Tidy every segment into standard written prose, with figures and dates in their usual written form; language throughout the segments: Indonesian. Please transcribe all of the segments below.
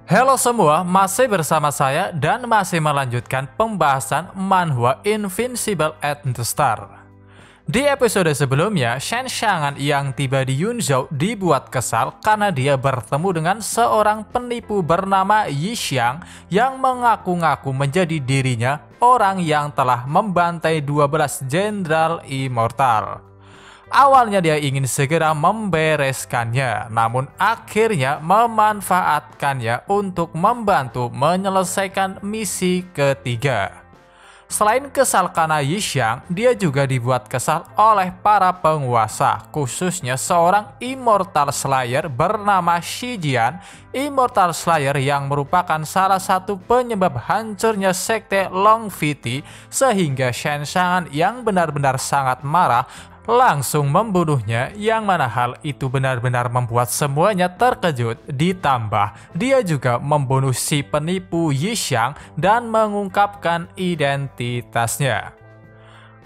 Halo semua, masih bersama saya dan masih melanjutkan pembahasan manhwa Invincible at the Start. Di episode sebelumnya, Shen Xiangan yang tiba di Yunzhou dibuat kesal karena dia bertemu dengan seorang penipu bernama Yi Xiang yang mengaku-ngaku menjadi dirinya orang yang telah membantai 12 jenderal immortal. Awalnya dia ingin segera membereskannya, namun akhirnya memanfaatkannya untuk membantu menyelesaikan misi ketiga. Selain kesal karena Yi Xiang, dia juga dibuat kesal oleh para penguasa, khususnya seorang Immortal Slayer bernama Shi Jian, Immortal Slayer yang merupakan salah satu penyebab hancurnya sekte Long Viti, sehingga Shen Xiangan yang benar-benar sangat marah langsung membunuhnya, yang mana hal itu benar-benar membuat semuanya terkejut. Ditambah dia juga membunuh si penipu Yi Xiang dan mengungkapkan identitasnya.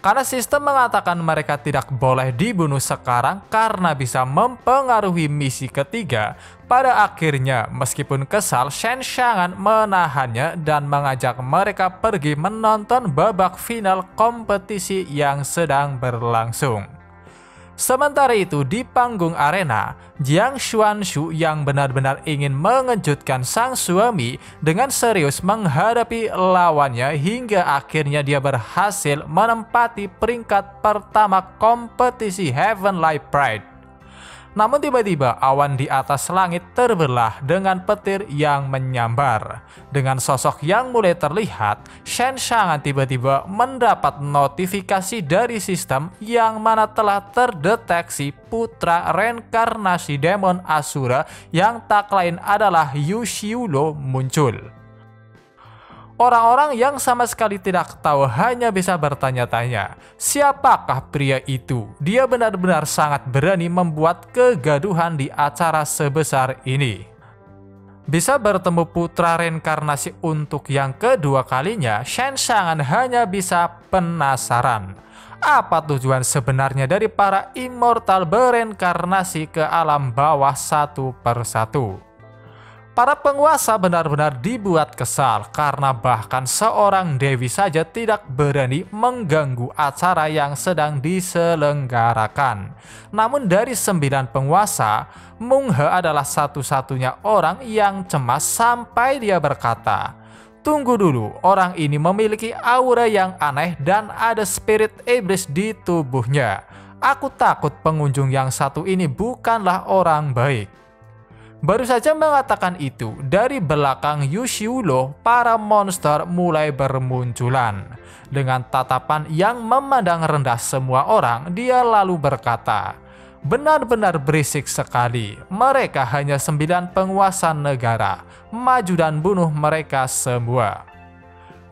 Karena sistem mengatakan mereka tidak boleh dibunuh sekarang karena bisa mempengaruhi misi ketiga, pada akhirnya meskipun kesal, Shen Xiangan menahannya dan mengajak mereka pergi menonton babak final kompetisi yang sedang berlangsung. Sementara itu di panggung arena, Jiang Xuanshu yang benar-benar ingin mengejutkan sang suami dengan serius menghadapi lawannya hingga akhirnya dia berhasil menempati peringkat pertama kompetisi Heavenly Pride. Namun tiba-tiba awan di atas langit terbelah dengan petir yang menyambar. Dengan sosok yang mulai terlihat, Shen Xiangan tiba-tiba mendapat notifikasi dari sistem yang mana telah terdeteksi putra reinkarnasi demon Asura yang tak lain adalah Yu Xiulo muncul. Orang-orang yang sama sekali tidak tahu hanya bisa bertanya-tanya, siapakah pria itu? Dia benar-benar sangat berani membuat kegaduhan di acara sebesar ini. Bisa bertemu putra reinkarnasi untuk yang kedua kalinya, Shen Xiangan hanya bisa penasaran. Apa tujuan sebenarnya dari para immortal bereinkarnasi ke alam bawah satu persatu? Para penguasa benar-benar dibuat kesal karena bahkan seorang dewi saja tidak berani mengganggu acara yang sedang diselenggarakan. Namun dari 9 penguasa, Meng He adalah satu-satunya orang yang cemas sampai dia berkata, "Tunggu dulu, orang ini memiliki aura yang aneh dan ada spirit iblis di tubuhnya. Aku takut pengunjung yang satu ini bukanlah orang baik." Baru saja mengatakan itu, dari belakang Yu Xiulo, para monster mulai bermunculan. Dengan tatapan yang memandang rendah semua orang, dia lalu berkata, "Benar-benar berisik sekali. Mereka hanya 9 penguasa negara. Maju dan bunuh mereka semua."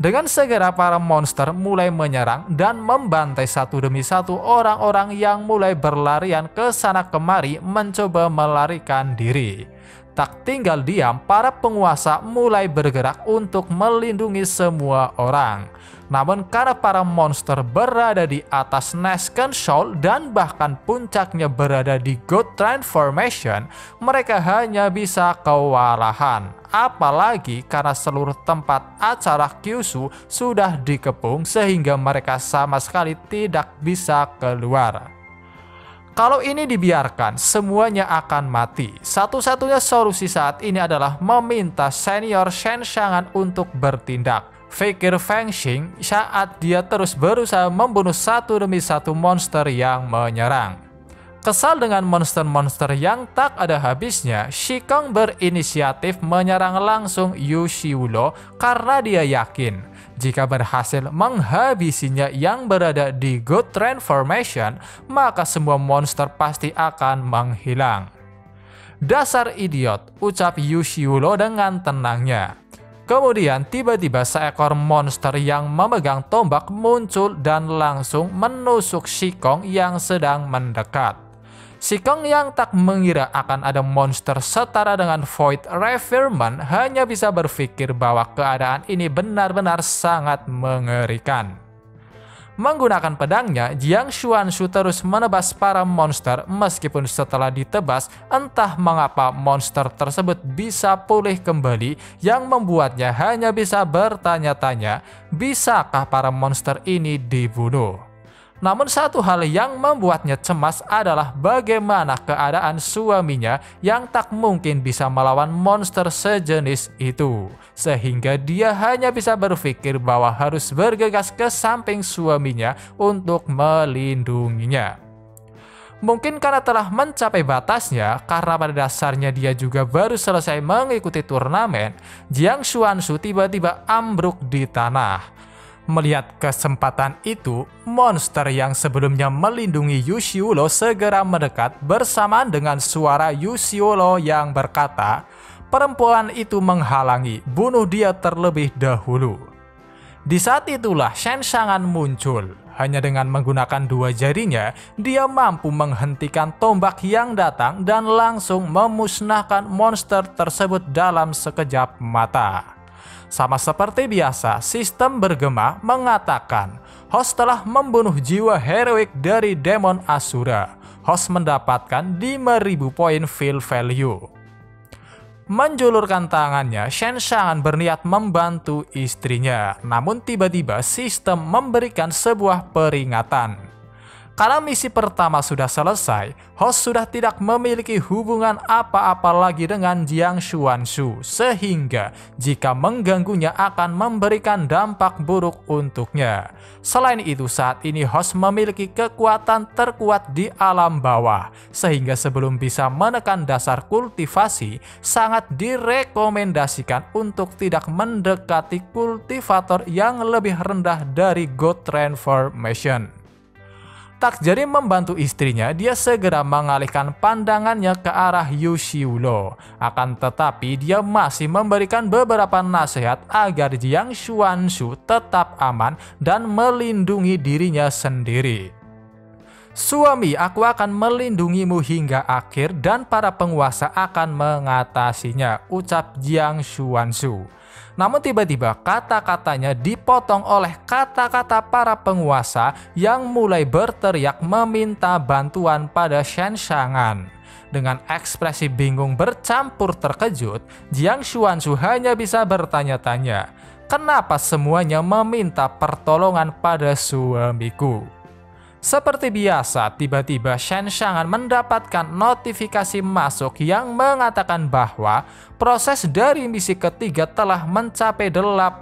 Dengan segera para monster mulai menyerang dan membantai satu demi satu orang-orang yang mulai berlarian ke sana kemari mencoba melarikan diri. Tak tinggal diam, para penguasa mulai bergerak untuk melindungi semua orang. Namun karena para monster berada di atas Nesken Shoal dan bahkan puncaknya berada di God Transformation, mereka hanya bisa kewalahan. Apalagi karena seluruh tempat acara Kyushu sudah dikepung sehingga mereka sama sekali tidak bisa keluar. Kalau ini dibiarkan, semuanya akan mati. Satu-satunya solusi saat ini adalah meminta senior Shen Xiangan untuk bertindak. Pikir Feng Xing saat dia terus berusaha membunuh satu demi satu monster yang menyerang. Kesal dengan monster-monster yang tak ada habisnya, Shikong berinisiatif menyerang langsung Yu Xiulo karena dia yakin jika berhasil menghabisinya yang berada di God Transformation, maka semua monster pasti akan menghilang. "Dasar idiot," ucap Yu Xiulo dengan tenangnya. Kemudian tiba-tiba seekor monster yang memegang tombak muncul dan langsung menusuk Shikong yang sedang mendekat. Shikong yang tak mengira akan ada monster setara dengan Void Reverment hanya bisa berpikir bahwa keadaan ini benar-benar sangat mengerikan. Menggunakan pedangnya, Jiang Xuanzhu terus menebas para monster meskipun setelah ditebas, entah mengapa monster tersebut bisa pulih kembali yang membuatnya hanya bisa bertanya-tanya, bisakah para monster ini dibunuh? Namun satu hal yang membuatnya cemas adalah bagaimana keadaan suaminya yang tak mungkin bisa melawan monster sejenis itu. Sehingga dia hanya bisa berpikir bahwa harus bergegas ke samping suaminya untuk melindunginya. Mungkin karena telah mencapai batasnya, karena pada dasarnya dia juga baru selesai mengikuti turnamen, Jiang Xuanzhu tiba-tiba ambruk di tanah. Melihat kesempatan itu, monster yang sebelumnya melindungi Yu Xiulo segera mendekat bersamaan dengan suara Yu Xiulo yang berkata, perempuan itu menghalangi, bunuh dia terlebih dahulu. Di saat itulah Shen Xiang'an muncul. Hanya dengan menggunakan dua jarinya, dia mampu menghentikan tombak yang datang dan langsung memusnahkan monster tersebut dalam sekejap mata. Sama seperti biasa, sistem bergema mengatakan host telah membunuh jiwa heroik dari demon Asura. Host mendapatkan 5.000 poin feel value. Menjulurkan tangannya, Shen Xiang'an berniat membantu istrinya. Namun tiba-tiba sistem memberikan sebuah peringatan. Karena misi pertama sudah selesai, host sudah tidak memiliki hubungan apa-apa lagi dengan Jiang Xuanzhu, sehingga jika mengganggunya akan memberikan dampak buruk untuknya. Selain itu, saat ini host memiliki kekuatan terkuat di alam bawah, sehingga sebelum bisa menekan dasar kultivasi, sangat direkomendasikan untuk tidak mendekati kultivator yang lebih rendah dari God Transformation. Tak jadi membantu istrinya, dia segera mengalihkan pandangannya ke arah Yu Xiulo. Akan tetapi dia masih memberikan beberapa nasihat agar Jiang Xuanzhu tetap aman dan melindungi dirinya sendiri. Suami, aku akan melindungimu hingga akhir dan para penguasa akan mengatasinya, ucap Jiang Xuanzhu. Namun tiba-tiba kata-katanya dipotong oleh kata-kata para penguasa yang mulai berteriak meminta bantuan pada Shen Xiang'an. Dengan ekspresi bingung bercampur terkejut, Jiang Xuanzhu hanya bisa bertanya-tanya, kenapa semuanya meminta pertolongan pada suamiku? Seperti biasa, tiba-tiba Shen Xiang'an mendapatkan notifikasi masuk yang mengatakan bahwa proses dari misi ketiga telah mencapai 80%.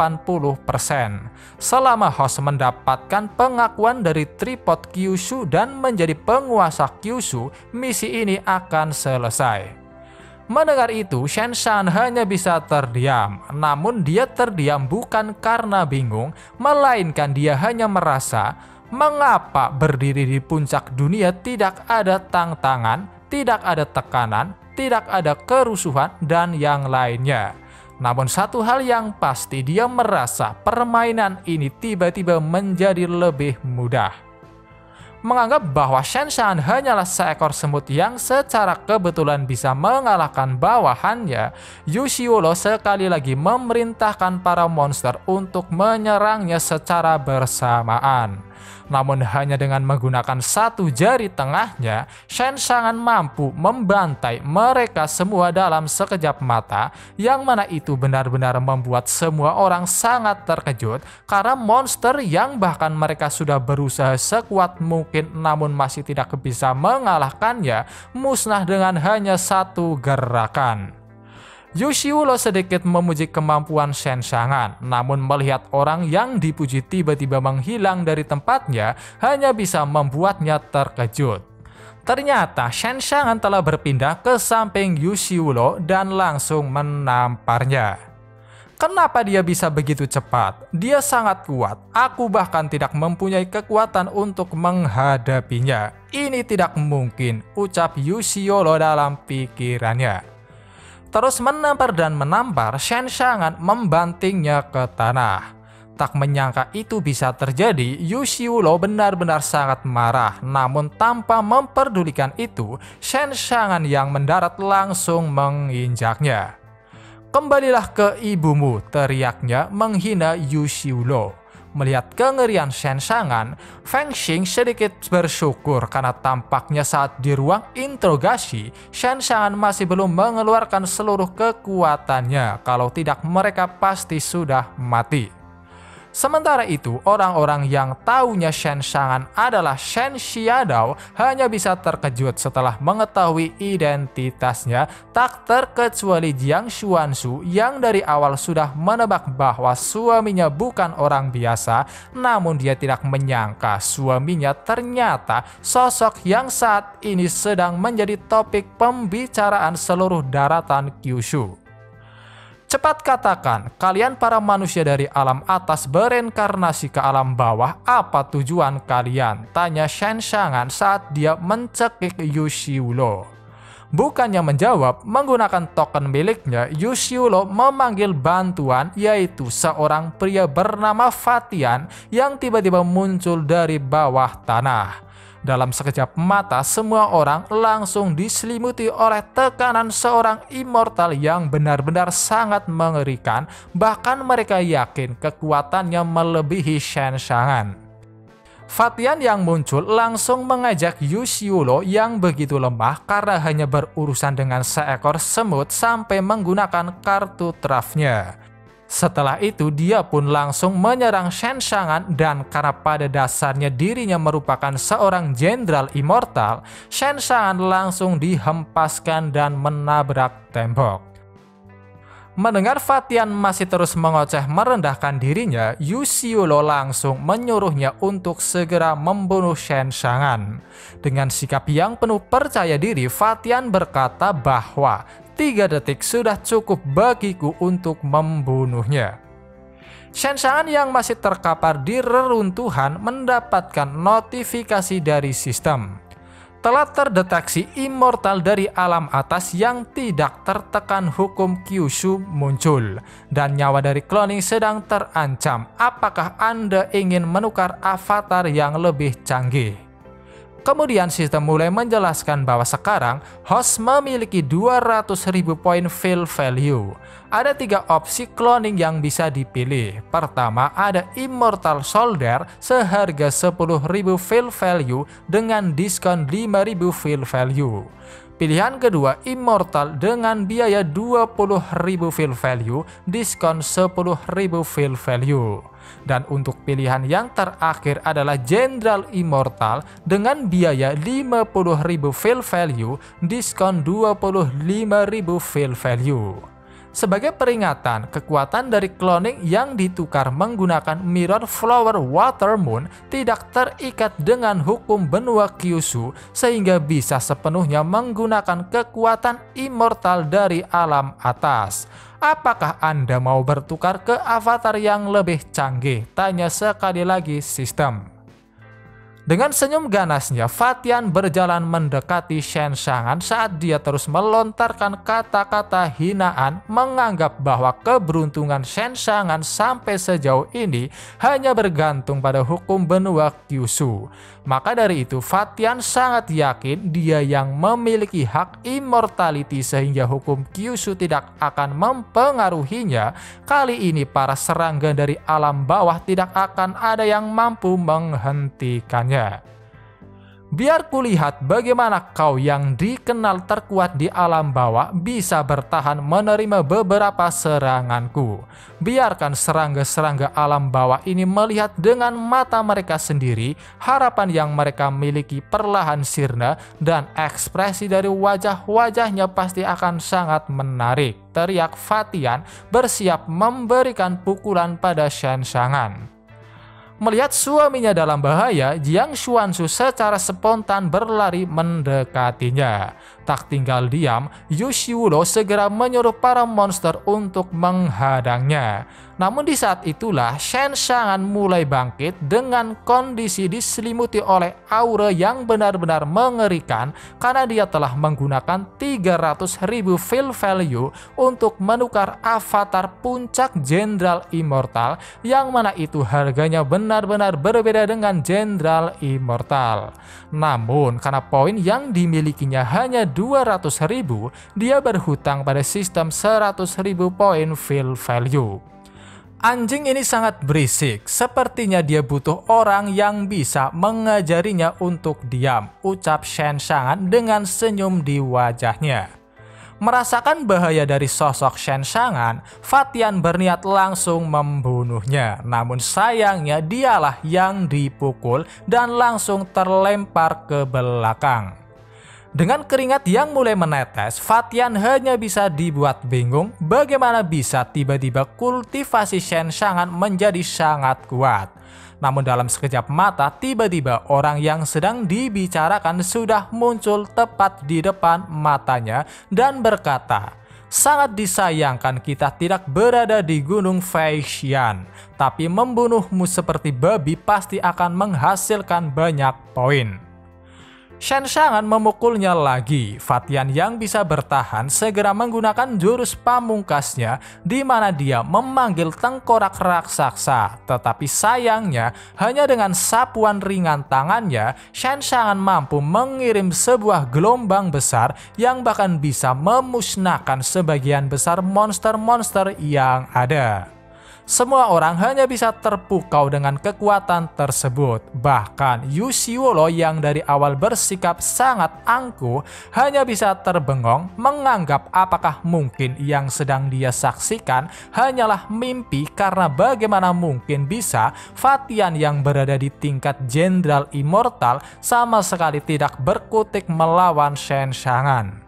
Selama host mendapatkan pengakuan dari tripod Kyushu dan menjadi penguasa Kyushu, misi ini akan selesai. Mendengar itu, Shen Xiang'an hanya bisa terdiam. Namun dia terdiam bukan karena bingung, melainkan dia hanya merasa, mengapa berdiri di puncak dunia tidak ada tantangan, tidak ada tekanan, tidak ada kerusuhan, dan yang lainnya. Namun satu hal yang pasti, dia merasa permainan ini tiba-tiba menjadi lebih mudah. Menganggap bahwa Shen Xiang'an hanyalah seekor semut yang secara kebetulan bisa mengalahkan bawahannya, Yu Xiulo sekali lagi memerintahkan para monster untuk menyerangnya secara bersamaan. Namun hanya dengan menggunakan satu jari tengahnya, Shen Xiang'an mampu membantai mereka semua dalam sekejap mata, yang mana itu benar-benar membuat semua orang sangat terkejut karena monster yang bahkan mereka sudah berusaha sekuat mungkin namun masih tidak bisa mengalahkannya, musnah dengan hanya satu gerakan. Yu Xiulo sedikit memuji kemampuan Shen Xiang'an, namun melihat orang yang dipuji tiba-tiba menghilang dari tempatnya hanya bisa membuatnya terkejut. Ternyata Shen Xiang'an telah berpindah ke samping Yu Xiulo dan langsung menamparnya. Kenapa dia bisa begitu cepat? Dia sangat kuat. Aku bahkan tidak mempunyai kekuatan untuk menghadapinya. Ini tidak mungkin, ucap Yu Xiulo dalam pikirannya. Terus menampar dan menampar, Shen Xiang'an membantingnya ke tanah. Tak menyangka itu bisa terjadi, Yu Xiulo benar-benar sangat marah. Namun tanpa memperdulikan itu, Shen Xiang'an yang mendarat langsung menginjaknya. Kembalilah ke ibumu, teriaknya menghina Yu Xiulo. Melihat kengerian Shen Shangan, Feng Xing sedikit bersyukur karena tampaknya saat di ruang interogasi, Shen Shangan masih belum mengeluarkan seluruh kekuatannya, kalau tidak mereka pasti sudah mati. Sementara itu, orang-orang yang taunya Shen Shangan adalah Shen Xiaodao hanya bisa terkejut setelah mengetahui identitasnya, tak terkecuali Jiang Xuanzu yang dari awal sudah menebak bahwa suaminya bukan orang biasa, namun dia tidak menyangka suaminya ternyata sosok yang saat ini sedang menjadi topik pembicaraan seluruh daratan Kyushu. Cepat katakan, kalian para manusia dari alam atas bereinkarnasi ke alam bawah, apa tujuan kalian? Tanya Shen Shangan saat dia mencekik Yu Xiulo. Bukannya menjawab, menggunakan token miliknya, Yu Xiulo memanggil bantuan, yaitu seorang pria bernama Fatian yang tiba-tiba muncul dari bawah tanah. Dalam sekejap mata, semua orang langsung diselimuti oleh tekanan seorang immortal yang benar-benar sangat mengerikan, bahkan mereka yakin kekuatannya melebihi Shen Shangan. Fatian yang muncul langsung mengajak Yu Xiulo yang begitu lemah karena hanya berurusan dengan seekor semut sampai menggunakan kartu trafnya. Setelah itu dia pun langsung menyerang Shen Shangan dan karena pada dasarnya dirinya merupakan seorang jenderal immortal, Shen Shangan langsung dihempaskan dan menabrak tembok. Mendengar Fatian masih terus mengoceh merendahkan dirinya, Yu Xiulo langsung menyuruhnya untuk segera membunuh Shen Shangan. Dengan sikap yang penuh percaya diri, Fatian berkata bahwa 3 detik sudah cukup bagiku untuk membunuhnya. Shen Shangan yang masih terkapar di reruntuhan mendapatkan notifikasi dari sistem. Telah terdeteksi immortal dari alam atas yang tidak tertekan hukum Kyushu muncul, dan nyawa dari cloning sedang terancam. Apakah Anda ingin menukar avatar yang lebih canggih? Kemudian sistem mulai menjelaskan bahwa sekarang host memiliki 200.000 poin fill value. Ada 3 opsi cloning yang bisa dipilih. Pertama, ada Immortal Soldier seharga 10.000 fill value dengan diskon 5.000 fill value. Pilihan kedua, Immortal dengan biaya 20.000 fill value, diskon 10.000 fill value. Dan untuk pilihan yang terakhir adalah Jenderal Immortal dengan biaya 50.000 fill value, diskon 25.000 fill value. Sebagai peringatan, kekuatan dari cloning yang ditukar menggunakan Mirror Flower Water Moon tidak terikat dengan hukum benua Kyushu sehingga bisa sepenuhnya menggunakan kekuatan immortal dari alam atas. Apakah Anda mau bertukar ke avatar yang lebih canggih? Tanya sekali lagi sistem. Dengan senyum ganasnya, Fatian berjalan mendekati Shen Shangan saat dia terus melontarkan kata-kata hinaan, menganggap bahwa keberuntungan Shen Shangan sampai sejauh ini hanya bergantung pada hukum benua Kyushu. Maka dari itu, Fatian sangat yakin dia yang memiliki hak immortality sehingga hukum Kyushu tidak akan mempengaruhinya. Kali ini para serangga dari alam bawah tidak akan ada yang mampu menghentikannya. Biar kulihat bagaimana kau yang dikenal terkuat di alam bawah bisa bertahan menerima beberapa seranganku. Biarkan serangga-serangga alam bawah ini melihat dengan mata mereka sendiri harapan yang mereka miliki perlahan sirna dan ekspresi dari wajah-wajahnya pasti akan sangat menarik. Teriak Fatian bersiap memberikan pukulan pada Shen Shangan. Melihat suaminya dalam bahaya, Jiang Xuanzu secara spontan berlari mendekatinya. Tak tinggal diam, Yu Xiulo segera menyuruh para monster untuk menghadangnya. Namun di saat itulah Shen Shangan mulai bangkit dengan kondisi diselimuti oleh aura yang benar-benar mengerikan karena dia telah menggunakan 300.000 fill value untuk menukar avatar puncak Jenderal Immortal yang mana itu harganya benar-benar berbeda dengan Jenderal Immortal. Namun karena poin yang dimilikinya hanya 200.000, dia berhutang pada sistem 100.000 poin fill value. Anjing ini sangat berisik, sepertinya dia butuh orang yang bisa mengajarinya untuk diam, ucap Shen Xiangan dengan senyum di wajahnya. Merasakan bahaya dari sosok Shen Xiangan, Fatian berniat langsung membunuhnya. Namun sayangnya dialah yang dipukul dan langsung terlempar ke belakang. Dengan keringat yang mulai menetes, Fatian hanya bisa dibuat bingung bagaimana bisa tiba-tiba kultivasi Shen Xiangan menjadi sangat kuat. Namun dalam sekejap mata, tiba-tiba orang yang sedang dibicarakan sudah muncul tepat di depan matanya dan berkata, "Sangat disayangkan kita tidak berada di Gunung Feixian, tapi membunuhmu seperti babi pasti akan menghasilkan banyak poin." Shen Xiangan memukulnya lagi. Fatian yang bisa bertahan segera menggunakan jurus pamungkasnya di mana dia memanggil tengkorak raksasa. Tetapi sayangnya hanya dengan sapuan ringan tangannya, Shen Xiangan mampu mengirim sebuah gelombang besar yang bahkan bisa memusnahkan sebagian besar monster-monster yang ada. Semua orang hanya bisa terpukau dengan kekuatan tersebut. Bahkan Yu Xiulo yang dari awal bersikap sangat angkuh hanya bisa terbengong menganggap apakah mungkin yang sedang dia saksikan hanyalah mimpi, karena bagaimana mungkin bisa Fatian yang berada di tingkat Jenderal Immortal sama sekali tidak berkutik melawan Shen Xiangan.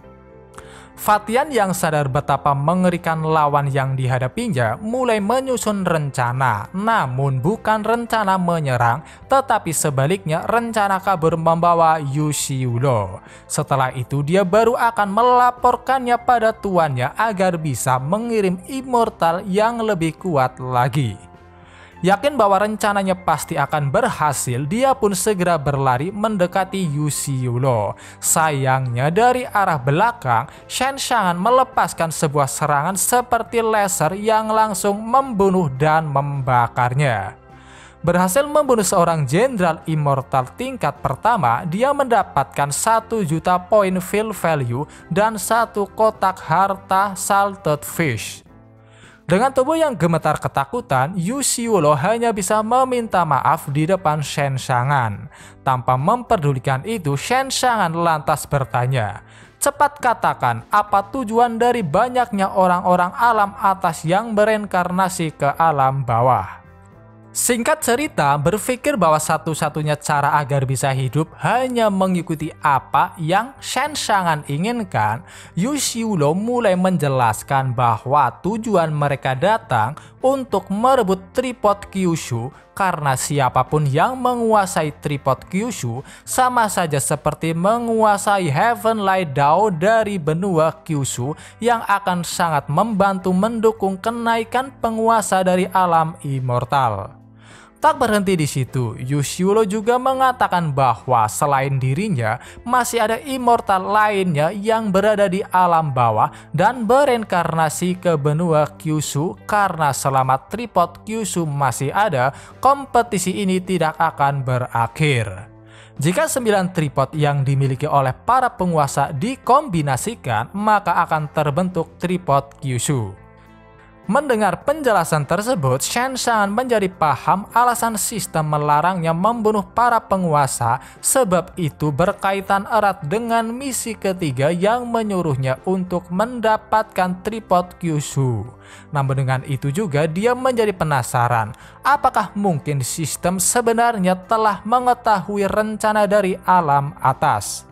Fatian yang sadar betapa mengerikan lawan yang dihadapinya mulai menyusun rencana, namun bukan rencana menyerang, tetapi sebaliknya rencana kabur membawa Yu Xiulo. Setelah itu dia baru akan melaporkannya pada tuannya agar bisa mengirim immortal yang lebih kuat lagi. Yakin bahwa rencananya pasti akan berhasil, dia pun segera berlari mendekati Yu Xiulo. Sayangnya dari arah belakang, Shen Xiangan melepaskan sebuah serangan seperti laser yang langsung membunuh dan membakarnya. Berhasil membunuh seorang jenderal immortal tingkat pertama, dia mendapatkan 1 juta poin feel value dan 1 kotak harta salted fish. Dengan tubuh yang gemetar ketakutan, Yu Xiulo hanya bisa meminta maaf di depan Shen Xiangan. Tanpa memperdulikan itu, Shen Xiangan lantas bertanya, "Cepat katakan, apa tujuan dari banyaknya orang-orang alam atas yang bereinkarnasi ke alam bawah?" Singkat cerita, berpikir bahwa satu-satunya cara agar bisa hidup hanya mengikuti apa yang Shen Xiangan inginkan, Yu Xiulo mulai menjelaskan bahwa tujuan mereka datang untuk merebut tripod Kyushu, karena siapapun yang menguasai tripod Kyushu sama saja seperti menguasai Heavenly Dao dari benua Kyushu yang akan sangat membantu mendukung kenaikan penguasa dari alam immortal. Tak berhenti di situ, Yu Xiulo juga mengatakan bahwa selain dirinya, masih ada immortal lainnya yang berada di alam bawah dan bereinkarnasi ke benua Kyushu, karena selama tripod Kyushu masih ada, kompetisi ini tidak akan berakhir. Jika 9 tripod yang dimiliki oleh para penguasa dikombinasikan, maka akan terbentuk tripod Kyushu. Mendengar penjelasan tersebut, Shen Xiangan menjadi paham alasan sistem melarangnya membunuh para penguasa, sebab itu berkaitan erat dengan misi ketiga yang menyuruhnya untuk mendapatkan tripod Kyushu. Namun dengan itu juga dia menjadi penasaran, apakah mungkin sistem sebenarnya telah mengetahui rencana dari alam atas.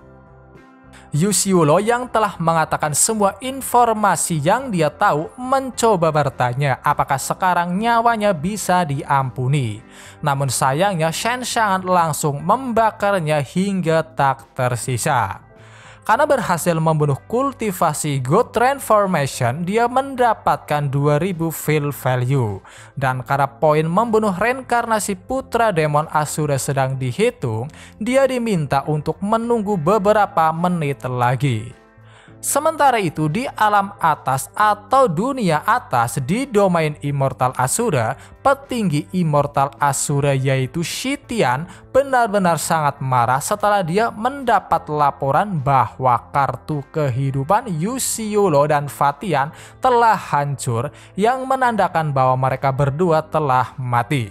Yu Xiulo yang telah mengatakan semua informasi yang dia tahu mencoba bertanya apakah sekarang nyawanya bisa diampuni. Namun sayangnya Shen Xiangan langsung membakarnya hingga tak tersisa. Karena berhasil membunuh kultivasi God Transformation, dia mendapatkan 2000 feel value. Dan karena poin membunuh reinkarnasi putra demon Asura sedang dihitung, dia diminta untuk menunggu beberapa menit lagi. Sementara itu di alam atas atau dunia atas di domain Immortal Asura, petinggi Immortal Asura yaitu Shitian benar-benar sangat marah setelah dia mendapat laporan bahwa kartu kehidupan Yusiulo dan Fatian telah hancur, yang menandakan bahwa mereka berdua telah mati.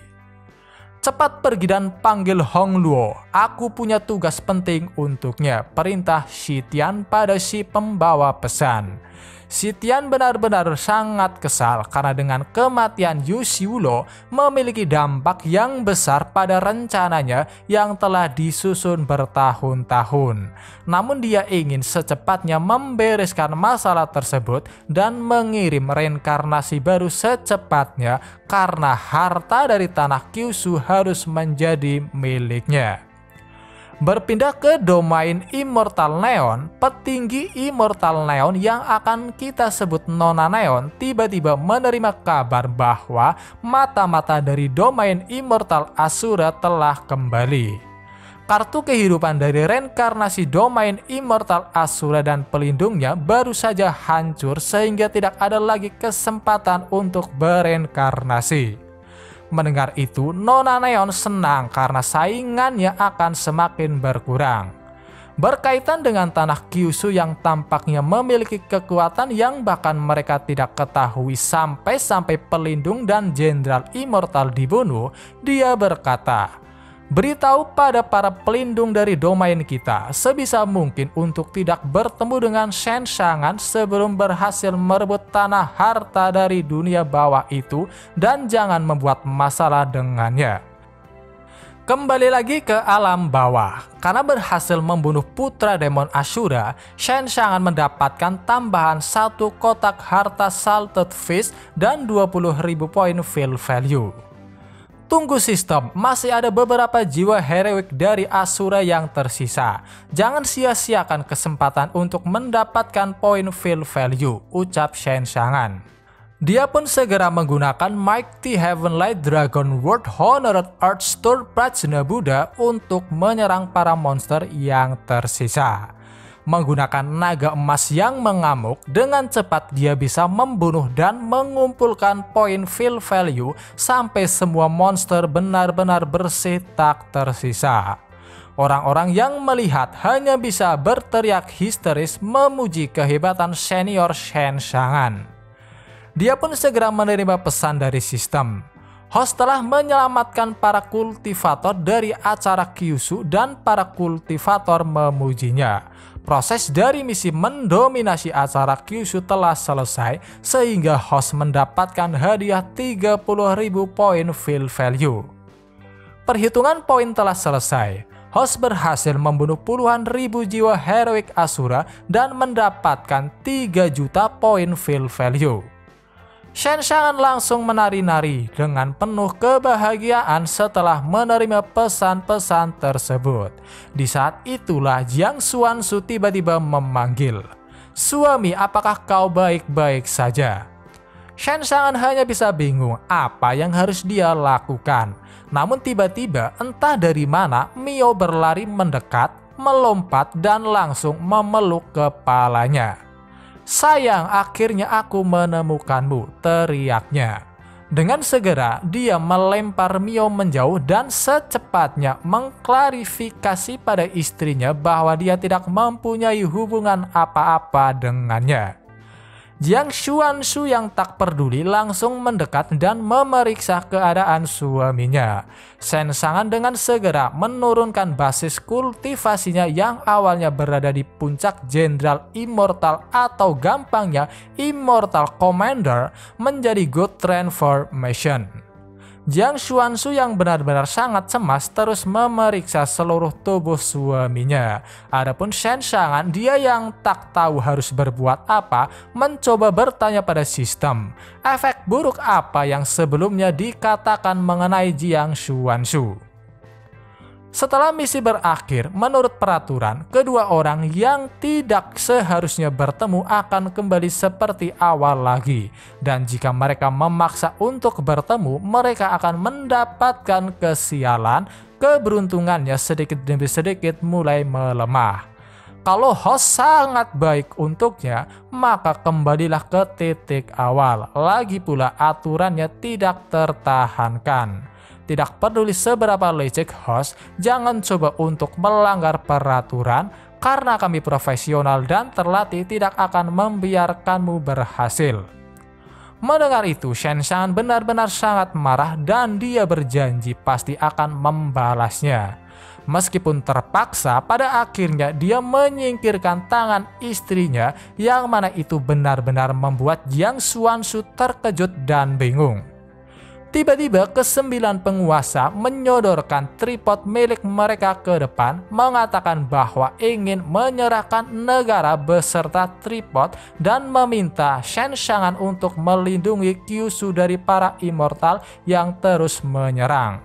Cepat pergi dan panggil Hong Luo, aku punya tugas penting untuknya, perintah Shitian pada si pembawa pesan. Shitian benar-benar sangat kesal karena dengan kematian Yusiulo memiliki dampak yang besar pada rencananya yang telah disusun bertahun-tahun. Namun dia ingin secepatnya membereskan masalah tersebut dan mengirim reinkarnasi baru secepatnya karena harta dari tanah Kyushu harus menjadi miliknya. Berpindah ke domain Immortal Neon, petinggi Immortal Neon yang akan kita sebut Nona Neon tiba-tiba menerima kabar bahwa mata-mata dari domain Immortal Asura telah kembali. Kartu kehidupan dari reinkarnasi domain Immortal Asura dan pelindungnya baru saja hancur sehingga tidak ada lagi kesempatan untuk bereinkarnasi. Mendengar itu, Nona Neon senang karena saingannya akan semakin berkurang. Berkaitan dengan tanah Kyushu yang tampaknya memiliki kekuatan yang bahkan mereka tidak ketahui sampai pelindung dan jenderal Immortal dibunuh, dia berkata, "Beritahu pada para pelindung dari domain kita sebisa mungkin untuk tidak bertemu dengan Shen Shangan sebelum berhasil merebut tanah harta dari dunia bawah itu dan jangan membuat masalah dengannya." Kembali lagi ke alam bawah. Karena berhasil membunuh putra demon Ashura, Shen Shangan mendapatkan tambahan 1 kotak harta Salted Fish dan 20.000 poin feel value. Tunggu sistem, masih ada beberapa jiwa heroik dari Asura yang tersisa. Jangan sia-siakan kesempatan untuk mendapatkan poin feel value, ucap Shen Shangan. Dia pun segera menggunakan Mighty Heavenlight Dragon World Honored Archstone Prajna Buddha untuk menyerang para monster yang tersisa. Menggunakan naga emas yang mengamuk, dengan cepat dia bisa membunuh dan mengumpulkan poin feel value sampai semua monster benar-benar bersih tak tersisa. Orang-orang yang melihat hanya bisa berteriak histeris memuji kehebatan senior Shen Shangan. Dia pun segera menerima pesan dari sistem. Host telah menyelamatkan para kultivator dari acara Kyushu dan para kultivator memujinya. Proses dari misi mendominasi acara Kyushu telah selesai sehingga host mendapatkan hadiah 30.000 poin feel value. Perhitungan poin telah selesai. Host berhasil membunuh puluhan ribu jiwa heroik Asura dan mendapatkan 3 juta poin feel value. Shen Shangan langsung menari-nari dengan penuh kebahagiaan setelah menerima pesan-pesan tersebut. Di saat itulah Jiang Xuanzu tiba-tiba memanggil, "Suami, apakah kau baik-baik saja?" Shen Shangan hanya bisa bingung apa yang harus dia lakukan. Namun tiba-tiba entah dari mana Mio berlari mendekat, melompat dan langsung memeluk kepalanya. "Sayang, akhirnya aku menemukanmu," teriaknya. Dengan segera, dia melempar Mio menjauh dan secepatnya mengklarifikasi pada istrinya bahwa dia tidak mempunyai hubungan apa-apa dengannya. Jiang Xuanzu yang tak peduli langsung mendekat dan memeriksa keadaan suaminya. Shen Shangan dengan segera menurunkan basis kultivasinya yang awalnya berada di puncak Jenderal Immortal atau gampangnya Immortal Commander menjadi God Transformation. Jiang Xuanzu yang benar-benar sangat cemas terus memeriksa seluruh tubuh suaminya. Adapun Shen Shangan, dia yang tak tahu harus berbuat apa, mencoba bertanya pada sistem, efek buruk apa yang sebelumnya dikatakan mengenai Jiang Xuanzu. Setelah misi berakhir, menurut peraturan, kedua orang yang tidak seharusnya bertemu akan kembali seperti awal lagi. Dan jika mereka memaksa untuk bertemu, mereka akan mendapatkan kesialan, keberuntungannya sedikit demi sedikit mulai melemah. Kalau host sangat baik untuknya, maka kembalilah ke titik awal. Lagi pula aturannya tidak tertahankan. Tidak peduli seberapa licik host, jangan coba untuk melanggar peraturan, karena kami profesional dan terlatih tidak akan membiarkanmu berhasil. Mendengar itu, Shen Xiangan benar-benar sangat marah dan dia berjanji pasti akan membalasnya. Meskipun terpaksa, pada akhirnya dia menyingkirkan tangan istrinya, yang mana itu benar-benar membuat Jiang Xuanzu terkejut dan bingung. Tiba-tiba kesembilan penguasa menyodorkan tripod milik mereka ke depan, mengatakan bahwa ingin menyerahkan negara beserta tripod dan meminta Shen Xiangan untuk melindungi Kyushu dari para immortal yang terus menyerang.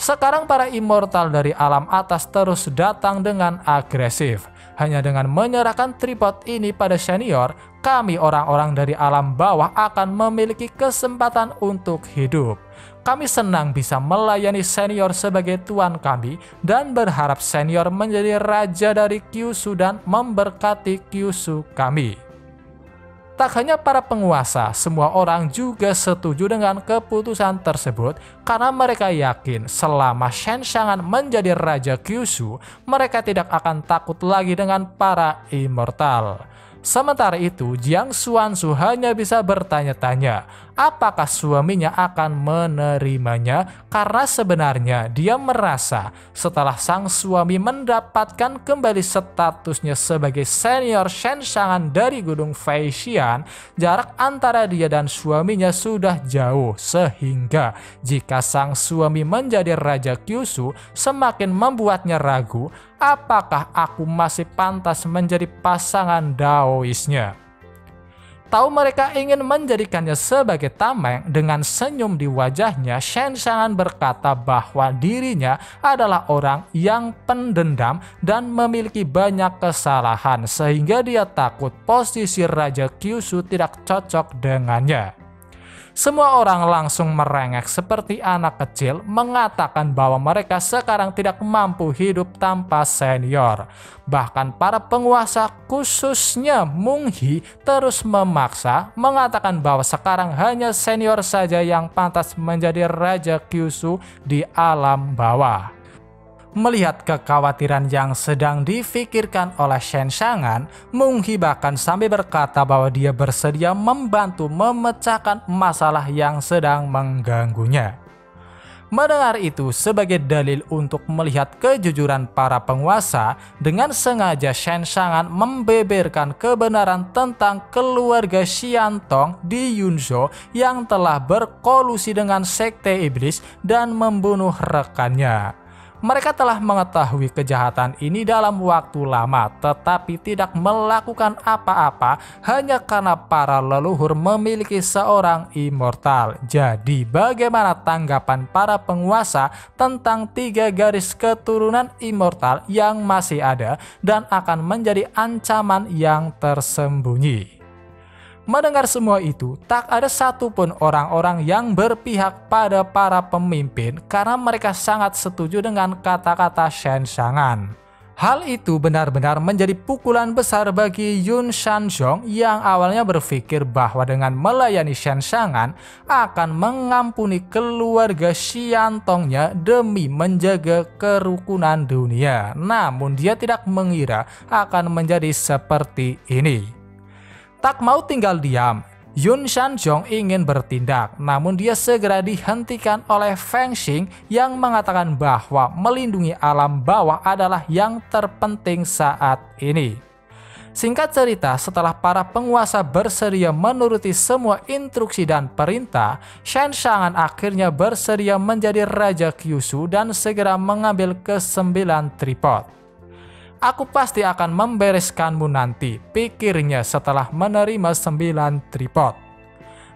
Sekarang para immortal dari alam atas terus datang dengan agresif. Hanya dengan menyerahkan tripod ini pada senior, kami orang-orang dari alam bawah akan memiliki kesempatan untuk hidup. Kami senang bisa melayani senior sebagai tuan kami dan berharap senior menjadi raja dari Kyushu dan memberkati Kyushu kami. Tak hanya para penguasa, semua orang juga setuju dengan keputusan tersebut karena mereka yakin selama Shen Xiangan menjadi Raja Kyushu, mereka tidak akan takut lagi dengan para immortal. Sementara itu, Jiang Xuanzu hanya bisa bertanya-tanya apakah suaminya akan menerimanya, karena sebenarnya dia merasa setelah sang suami mendapatkan kembali statusnya sebagai senior Shen Xiangan dari Gunung Feixian, jarak antara dia dan suaminya sudah jauh, sehingga jika sang suami menjadi Raja Kyushu semakin membuatnya ragu apakah aku masih pantas menjadi pasangan Daoisnya. Tahu mereka ingin menjadikannya sebagai tameng, dengan senyum di wajahnya Shen Xiangan berkata bahwa dirinya adalah orang yang pendendam dan memiliki banyak kesalahan, sehingga dia takut posisi Raja Kyushu tidak cocok dengannya. Semua orang langsung merengek seperti anak kecil, mengatakan bahwa mereka sekarang tidak mampu hidup tanpa senior. Bahkan para penguasa, khususnya Meng He, terus memaksa, mengatakan bahwa sekarang hanya senior saja yang pantas menjadi Raja Kyushu di alam bawah. Melihat kekhawatiran yang sedang difikirkan oleh Shen Xiangan, Meng He bahkan sampai berkata bahwa dia bersedia membantu memecahkan masalah yang sedang mengganggunya. Mendengar itu, sebagai dalil untuk melihat kejujuran para penguasa, dengan sengaja Shen Xiangan membeberkan kebenaran tentang keluarga Xiantong di Yunzhou yang telah berkolusi dengan sekte iblis dan membunuh rekannya. Mereka telah mengetahui kejahatan ini dalam waktu lama, tetapi tidak melakukan apa-apa hanya karena para leluhur memiliki seorang immortal. Jadi, bagaimana tanggapan para penguasa tentang 3 garis keturunan immortal yang masih ada dan akan menjadi ancaman yang tersembunyi? Mendengar semua itu, tak ada satupun orang-orang yang berpihak pada para pemimpin karena mereka sangat setuju dengan kata-kata Shen Xiangan. Hal itu benar-benar menjadi pukulan besar bagi Yun Shanzhong yang awalnya berpikir bahwa dengan melayani Shen Xiangan akan mengampuni keluarga Xiantongnya demi menjaga kerukunan dunia. Namun dia tidak mengira akan menjadi seperti ini. Tak mau tinggal diam, Yun Shanzhong ingin bertindak, namun dia segera dihentikan oleh Feng Xing yang mengatakan bahwa melindungi alam bawah adalah yang terpenting saat ini. Singkat cerita, setelah para penguasa bersedia menuruti semua instruksi dan perintah, Shen Xiangan akhirnya bersedia menjadi Raja Kyushu dan segera mengambil ke-9 tripod. Aku pasti akan membereskanmu nanti, pikirnya setelah menerima 9 tripod.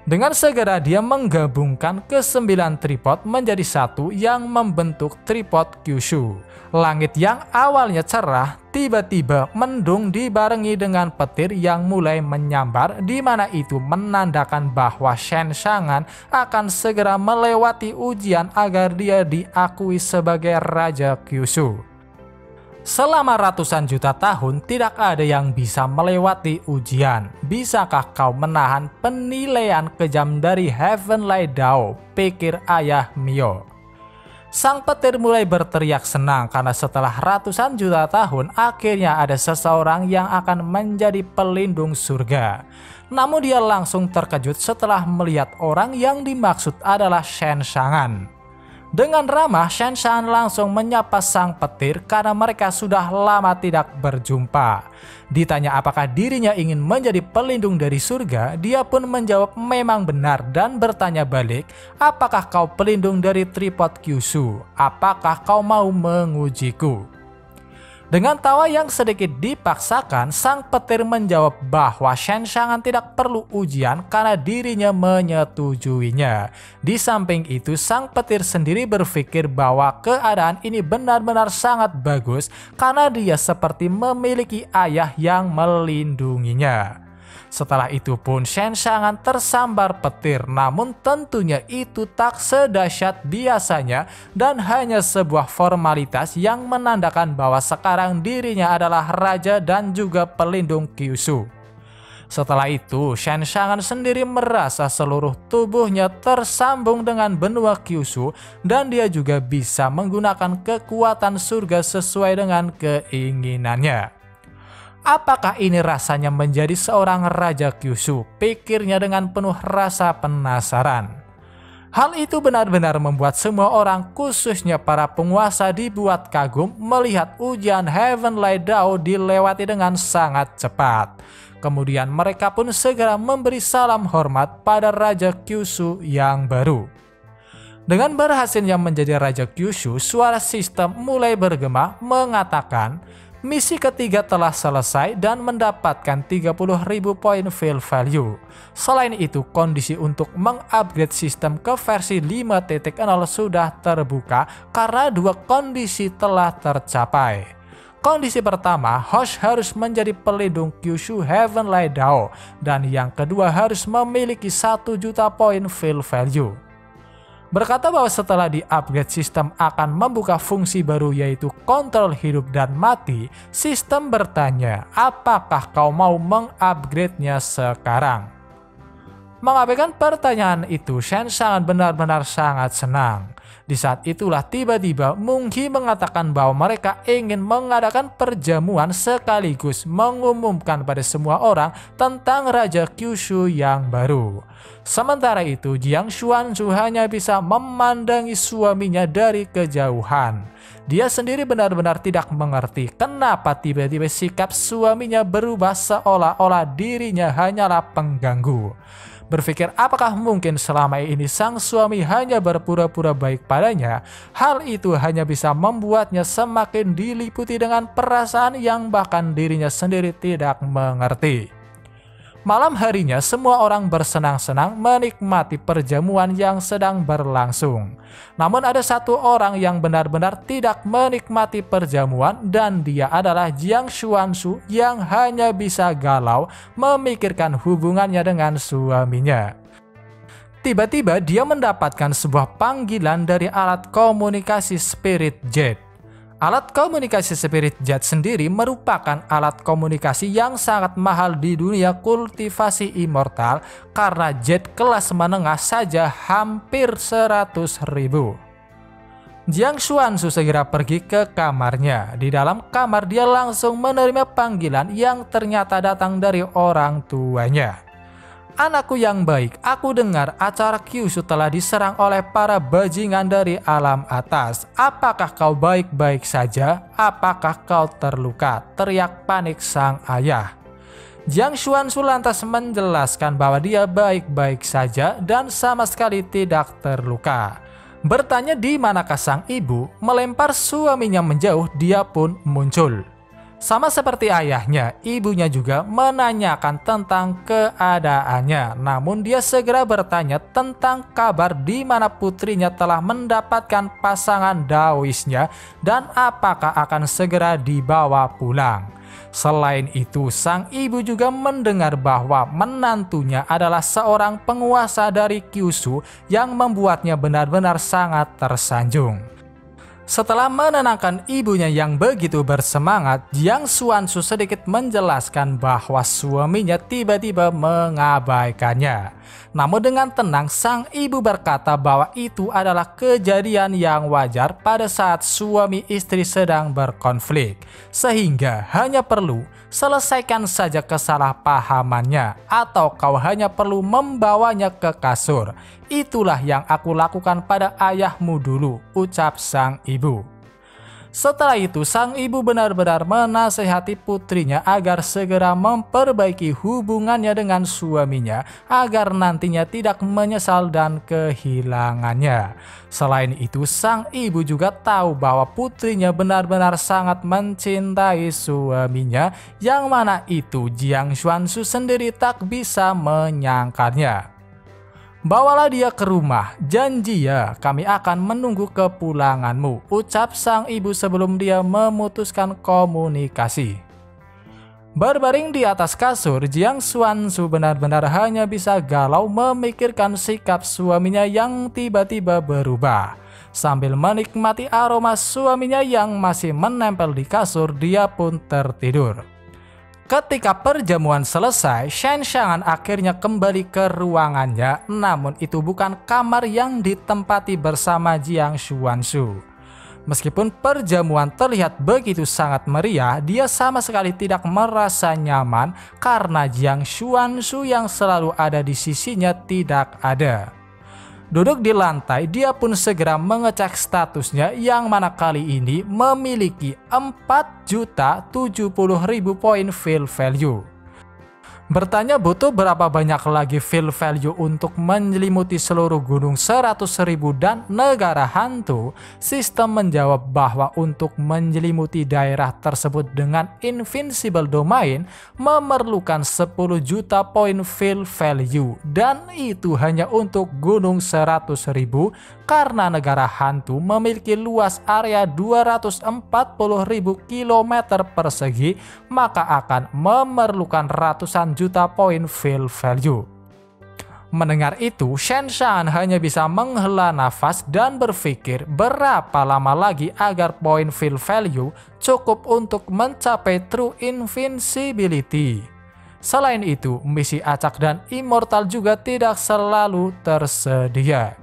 Dengan segera dia menggabungkan ke-9 tripod menjadi satu yang membentuk tripod Kyushu. Langit yang awalnya cerah tiba-tiba mendung dibarengi dengan petir yang mulai menyambar, di mana itu menandakan bahwa Shen Xiangan akan segera melewati ujian agar dia diakui sebagai Raja Kyushu. Selama ratusan juta tahun tidak ada yang bisa melewati ujian. Bisakah kau menahan penilaian kejam dari Heavenly Dao? Pikir ayah Mio. Sang petir mulai berteriak senang karena setelah ratusan juta tahun akhirnya ada seseorang yang akan menjadi pelindung surga. Namun dia langsung terkejut setelah melihat orang yang dimaksud adalah Shen Shangan. Dengan ramah, Shen Shangan langsung menyapa sang petir karena mereka sudah lama tidak berjumpa. Ditanya apakah dirinya ingin menjadi pelindung dari surga, dia pun menjawab memang benar dan bertanya balik, apakah kau pelindung dari tripod Kyushu? Apakah kau mau mengujiku? Dengan tawa yang sedikit dipaksakan, sang petir menjawab bahwa Shen Shangan tidak perlu ujian karena dirinya menyetujuinya. Di samping itu, sang petir sendiri berpikir bahwa keadaan ini benar-benar sangat bagus karena dia seperti memiliki ayah yang melindunginya. Setelah itu pun Shen Shangan tersambar petir, namun tentunya itu tak sedahsyat biasanya dan hanya sebuah formalitas yang menandakan bahwa sekarang dirinya adalah raja dan juga pelindung Kyushu. Setelah itu, Shen Shangan sendiri merasa seluruh tubuhnya tersambung dengan benua Kyushu dan dia juga bisa menggunakan kekuatan surga sesuai dengan keinginannya. Apakah ini rasanya menjadi seorang Raja Kyushu? Pikirnya dengan penuh rasa penasaran. Hal itu benar-benar membuat semua orang, khususnya para penguasa, dibuat kagum melihat ujian Heavenly Dao dilewati dengan sangat cepat. Kemudian mereka pun segera memberi salam hormat pada Raja Kyushu yang baru. Dengan berhasilnya menjadi Raja Kyushu, suara sistem mulai bergema mengatakan, misi ketiga telah selesai dan mendapatkan 30.000 poin feel value. Selain itu, kondisi untuk mengupgrade sistem ke versi 5.0 sudah terbuka karena dua kondisi telah tercapai. Kondisi pertama, host harus menjadi pelindung Kyushu Heavenly Dao, dan yang kedua harus memiliki 1 juta poin feel value. Berkata bahwa setelah di-upgrade sistem akan membuka fungsi baru yaitu kontrol hidup dan mati, sistem bertanya, apakah kau mau mengupgrade-nya sekarang? Mengabaikan pertanyaan itu, Shen Shangan benar-benar sangat senang. Di saat itulah tiba-tiba Munghi mengatakan bahwa mereka ingin mengadakan perjamuan sekaligus mengumumkan pada semua orang tentang Raja Kyushu yang baru. Sementara itu, Jiang Xuanzhu hanya bisa memandangi suaminya dari kejauhan. Dia sendiri benar-benar tidak mengerti kenapa tiba-tiba sikap suaminya berubah seolah-olah dirinya hanyalah pengganggu. Berpikir apakah mungkin selama ini sang suami hanya berpura-pura baik padanya, hal itu hanya bisa membuatnya semakin diliputi dengan perasaan yang bahkan dirinya sendiri tidak mengerti. Malam harinya semua orang bersenang-senang menikmati perjamuan yang sedang berlangsung. Namun ada satu orang yang benar-benar tidak menikmati perjamuan dan dia adalah Jiang Xuanzhu yang hanya bisa galau memikirkan hubungannya dengan suaminya. Tiba-tiba dia mendapatkan sebuah panggilan dari alat komunikasi Spirit Jet. Alat komunikasi Spirit Jet sendiri merupakan alat komunikasi yang sangat mahal di dunia kultivasi immortal karena jet kelas menengah saja hampir 100.000. Jiang Xuanzhu segera pergi ke kamarnya. Di dalam kamar dia langsung menerima panggilan yang ternyata datang dari orang tuanya. Anakku yang baik, aku dengar acara Kyushu telah diserang oleh para bajingan dari alam atas. Apakah kau baik-baik saja? Apakah kau terluka? Teriak panik sang ayah. Jiang Xuanzhu lantas menjelaskan bahwa dia baik-baik saja dan sama sekali tidak terluka. Bertanya di manakah sang ibu, melempar suaminya menjauh, dia pun muncul. Sama seperti ayahnya, ibunya juga menanyakan tentang keadaannya. Namun dia segera bertanya tentang kabar di mana putrinya telah mendapatkan pasangan Daoisnya dan apakah akan segera dibawa pulang. Selain itu, sang ibu juga mendengar bahwa menantunya adalah seorang penguasa dari Kyushu yang membuatnya benar-benar sangat tersanjung. Setelah menenangkan ibunya yang begitu bersemangat, Jiang Xuanzu sedikit menjelaskan bahwa suaminya tiba-tiba mengabaikannya. Namun dengan tenang, sang ibu berkata bahwa itu adalah kejadian yang wajar pada saat suami istri sedang berkonflik, sehingga hanya perlu selesaikan saja kesalahpahamannya, atau kau hanya perlu membawanya ke kasur. Itulah yang aku lakukan pada ayahmu dulu, ucap sang ibu. Setelah itu, sang ibu benar-benar menasehati putrinya agar segera memperbaiki hubungannya dengan suaminya agar nantinya tidak menyesal dan kehilangannya. Selain itu, sang ibu juga tahu bahwa putrinya benar-benar sangat mencintai suaminya, yang mana itu Jiang Xuanzu sendiri tak bisa menyangkalnya. Bawalah dia ke rumah, janji ya kami akan menunggu kepulanganmu, ucap sang ibu sebelum dia memutuskan komunikasi. Berbaring di atas kasur, Jiang Xuanzu benar-benar hanya bisa galau memikirkan sikap suaminya yang tiba-tiba berubah. Sambil menikmati aroma suaminya yang masih menempel di kasur, dia pun tertidur. Ketika perjamuan selesai, Shen Xiang'an akhirnya kembali ke ruangannya, namun itu bukan kamar yang ditempati bersama Jiang Xuanzu. Meskipun perjamuan terlihat begitu sangat meriah, dia sama sekali tidak merasa nyaman karena Jiang Xuanzu yang selalu ada di sisinya tidak ada. Duduk di lantai, dia pun segera mengecek statusnya yang mana kali ini memiliki 4.070.000 poin feel value. Bertanya butuh berapa banyak lagi feel value untuk menyelimuti seluruh gunung 100.000 dan negara hantu, sistem menjawab bahwa untuk menyelimuti daerah tersebut dengan invincible domain memerlukan 10 juta poin feel value, dan itu hanya untuk gunung 100.000 karena negara hantu memiliki luas area 240.000 km persegi, maka akan memerlukan ratusan juta poin feel value. Mendengar itu, Shen Xiang'an hanya bisa menghela nafas dan berpikir berapa lama lagi agar poin feel value cukup untuk mencapai true invincibility. Selain itu, misi acak dan immortal juga tidak selalu tersedia.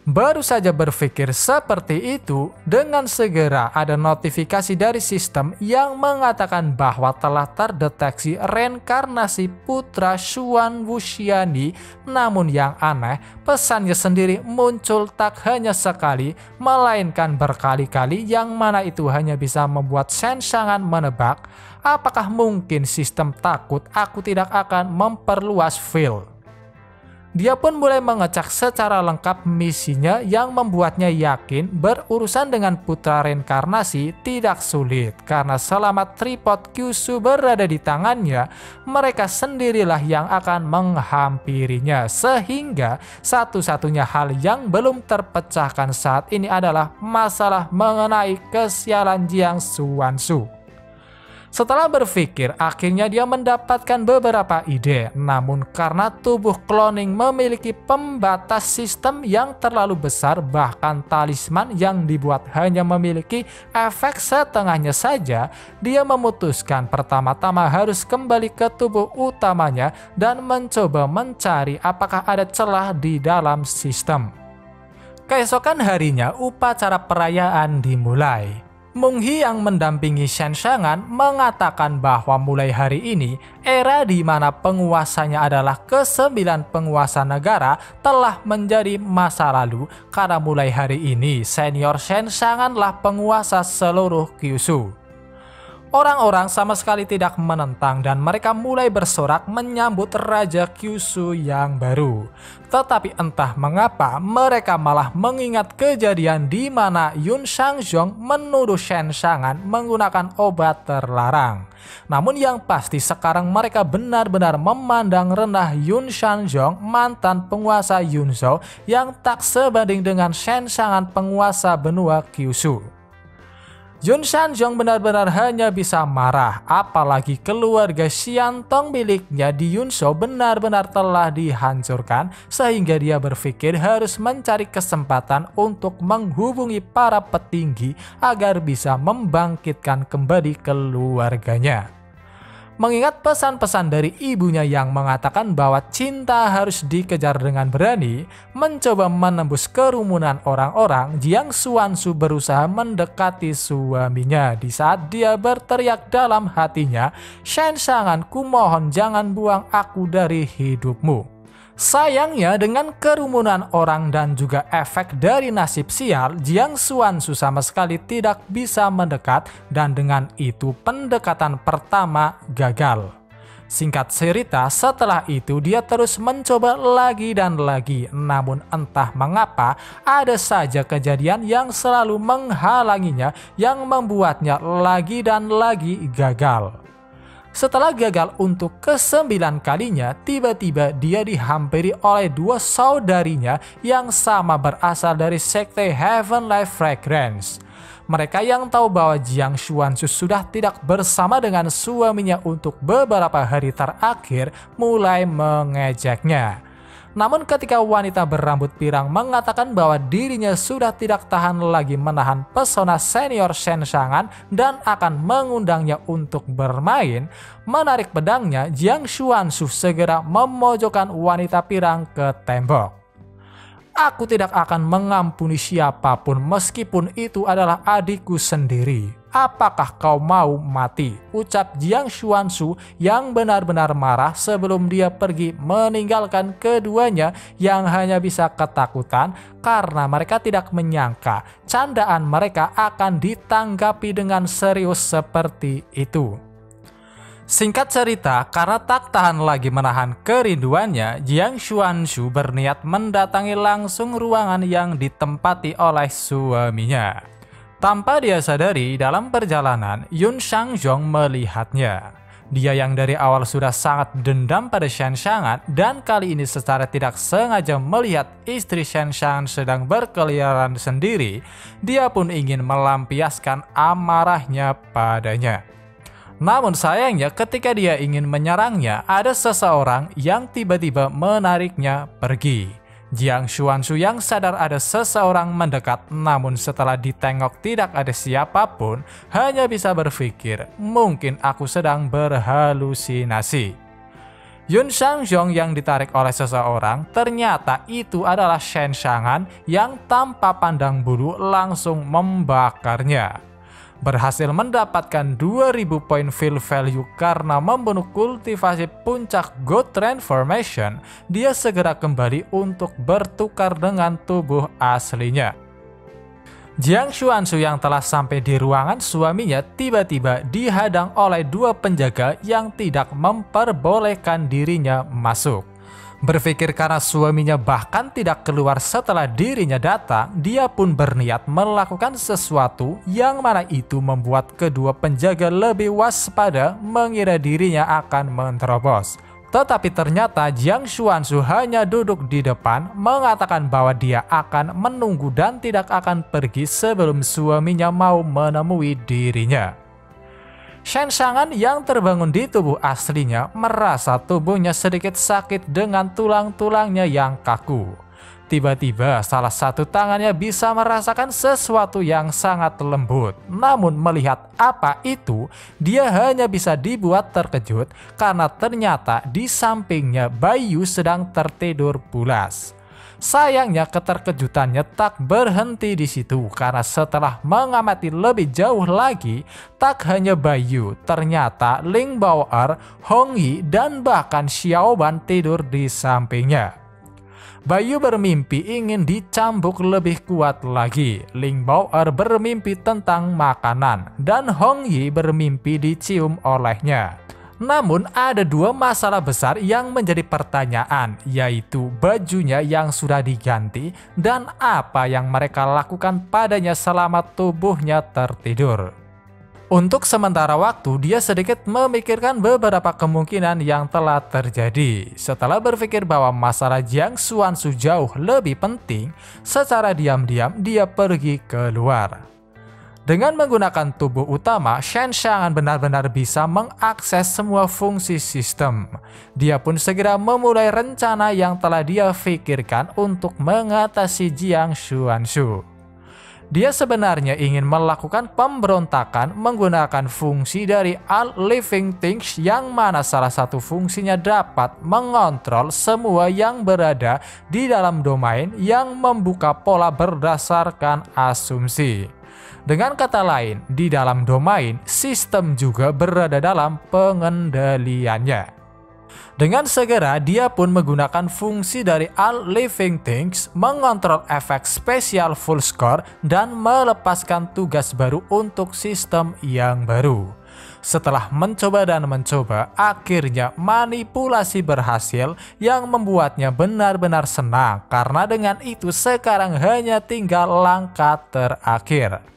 Baru saja berpikir seperti itu, dengan segera ada notifikasi dari sistem yang mengatakan bahwa telah terdeteksi reinkarnasi putra Xuan Wuxiani. Namun yang aneh, pesannya sendiri muncul tak hanya sekali, melainkan berkali-kali, yang mana itu hanya bisa membuat Shen Xiang'an menebak, apakah mungkin sistem takut aku tidak akan memperluas field. Dia pun mulai mengecek secara lengkap misinya yang membuatnya yakin berurusan dengan putra reinkarnasi tidak sulit, karena selama tripod Kyushu berada di tangannya, mereka sendirilah yang akan menghampirinya, sehingga satu-satunya hal yang belum terpecahkan saat ini adalah masalah mengenai kesialan Jiang Xuanzu. Setelah berpikir, akhirnya dia mendapatkan beberapa ide, namun karena tubuh cloning memiliki pembatas sistem yang terlalu besar, bahkan talisman yang dibuat hanya memiliki efek setengahnya saja, dia memutuskan pertama-tama harus kembali ke tubuh utamanya dan mencoba mencari apakah ada celah di dalam sistem. Keesokan harinya, upacara perayaan dimulai. Meng He yang mendampingi Shen Xiang'an mengatakan bahwa mulai hari ini, era di mana penguasanya adalah ke-9 penguasa negara telah menjadi masa lalu, karena mulai hari ini senior Shen Xiang'an lah penguasa seluruh Kyushu. Orang-orang sama sekali tidak menentang dan mereka mulai bersorak menyambut Raja Kyushu yang baru. Tetapi entah mengapa mereka malah mengingat kejadian di mana Yun Shangzhong menuduh Shen Xiang'an menggunakan obat terlarang. Namun yang pasti sekarang mereka benar-benar memandang rendah Yun Shangzhong, mantan penguasa Yunzhou yang tak sebanding dengan Shen Xiang'an penguasa benua Kyushu. Yun Shanzhong benar-benar hanya bisa marah, apalagi keluarga Xiantong miliknya di Yunzhou benar-benar telah dihancurkan sehingga dia berpikir harus mencari kesempatan untuk menghubungi para petinggi agar bisa membangkitkan kembali keluarganya. Mengingat pesan-pesan dari ibunya yang mengatakan bahwa cinta harus dikejar dengan berani, mencoba menembus kerumunan orang-orang, Jiang Xuanzu berusaha mendekati suaminya di saat dia berteriak dalam hatinya, "Shen Shangan, kumohon jangan buang aku dari hidupmu." Sayangnya dengan kerumunan orang dan juga efek dari nasib sial, Jiang Xuanzu sama sekali tidak bisa mendekat dan dengan itu pendekatan pertama gagal. Singkat cerita, setelah itu dia terus mencoba lagi dan lagi, namun entah mengapa ada saja kejadian yang selalu menghalanginya yang membuatnya lagi dan lagi gagal. Setelah gagal untuk ke-9 kalinya, tiba-tiba dia dihampiri oleh dua saudarinya yang sama berasal dari sekte Heavenly Fragrance. Mereka yang tahu bahwa Jiang Xuanzu sudah tidak bersama dengan suaminya untuk beberapa hari terakhir mulai mengejeknya. Namun ketika wanita berambut pirang mengatakan bahwa dirinya sudah tidak tahan lagi menahan pesona senior Shen Shangan dan akan mengundangnya untuk bermain, menarik pedangnya, Jiang Xuanzu segera memojokkan wanita pirang ke tembok. "Aku tidak akan mengampuni siapapun meskipun itu adalah adikku sendiri. Apakah kau mau mati?" ucap Jiang Xuanzu yang benar-benar marah sebelum dia pergi meninggalkan keduanya yang hanya bisa ketakutan karena mereka tidak menyangka candaan mereka akan ditanggapi dengan serius seperti itu. Singkat cerita, karena tak tahan lagi menahan kerinduannya, Jiang Xuanzu berniat mendatangi langsung ruangan yang ditempati oleh suaminya. Tanpa dia sadari, dalam perjalanan, Yun Shanzhong melihatnya. Dia yang dari awal sudah sangat dendam pada Shen Shangan dan kali ini secara tidak sengaja melihat istri Shen Shangan sedang berkeliaran sendiri, dia pun ingin melampiaskan amarahnya padanya. Namun sayangnya ketika dia ingin menyerangnya, ada seseorang yang tiba-tiba menariknya pergi. Jiang Xuanzu yang sadar ada seseorang mendekat, namun setelah ditengok tidak ada siapapun, hanya bisa berpikir, mungkin aku sedang berhalusinasi. Yun Shanzhong yang ditarik oleh seseorang, ternyata itu adalah Shen Shangan yang tanpa pandang bulu langsung membakarnya. Berhasil mendapatkan 2000 poin feel value karena membunuh kultivasi puncak God Transformation, dia segera kembali untuk bertukar dengan tubuh aslinya. Jiang Xuanzu yang telah sampai di ruangan suaminya tiba-tiba dihadang oleh dua penjaga yang tidak memperbolehkan dirinya masuk. Berpikir karena suaminya bahkan tidak keluar setelah dirinya datang, dia pun berniat melakukan sesuatu yang mana itu membuat kedua penjaga lebih waspada mengira dirinya akan menerobos. Tetapi ternyata Jiang Xuanzu hanya duduk di depan mengatakan bahwa dia akan menunggu dan tidak akan pergi sebelum suaminya mau menemui dirinya. Shen Shangan yang terbangun di tubuh aslinya merasa tubuhnya sedikit sakit dengan tulang-tulangnya yang kaku. Tiba-tiba salah satu tangannya bisa merasakan sesuatu yang sangat lembut. Namun melihat apa itu, dia hanya bisa dibuat terkejut karena ternyata di sampingnya Baiyu sedang tertidur pulas. Sayangnya keterkejutannya tak berhenti di situ karena setelah mengamati lebih jauh lagi, tak hanya Baiyu, ternyata Ling Bao'er, Hong Yi, dan bahkan Xiao Ban tidur di sampingnya. Baiyu bermimpi ingin dicambuk lebih kuat lagi, Ling Bao'er bermimpi tentang makanan, dan Hong Yi bermimpi dicium olehnya. Namun ada dua masalah besar yang menjadi pertanyaan, yaitu bajunya yang sudah diganti dan apa yang mereka lakukan padanya selama tubuhnya tertidur. Untuk sementara waktu, dia sedikit memikirkan beberapa kemungkinan yang telah terjadi. Setelah berpikir bahwa masalah Jiang Xuanzu jauh lebih penting, secara diam-diam dia pergi keluar. Dengan menggunakan tubuh utama, Shen Xiangan benar-benar bisa mengakses semua fungsi sistem. Dia pun segera memulai rencana yang telah dia pikirkan untuk mengatasi Jiang Xuanzhu. Dia sebenarnya ingin melakukan pemberontakan menggunakan fungsi dari All Living Things yang mana salah satu fungsinya dapat mengontrol semua yang berada di dalam domain yang membuka pola berdasarkan asumsi. Dengan kata lain, di dalam domain, sistem juga berada dalam pengendaliannya. Dengan segera, dia pun menggunakan fungsi dari All Living Things, mengontrol efek spesial full score, dan melepaskan tugas baru untuk sistem yang baru. Setelah mencoba dan mencoba, akhirnya manipulasi berhasil yang membuatnya benar-benar senang karena dengan itu sekarang hanya tinggal langkah terakhir.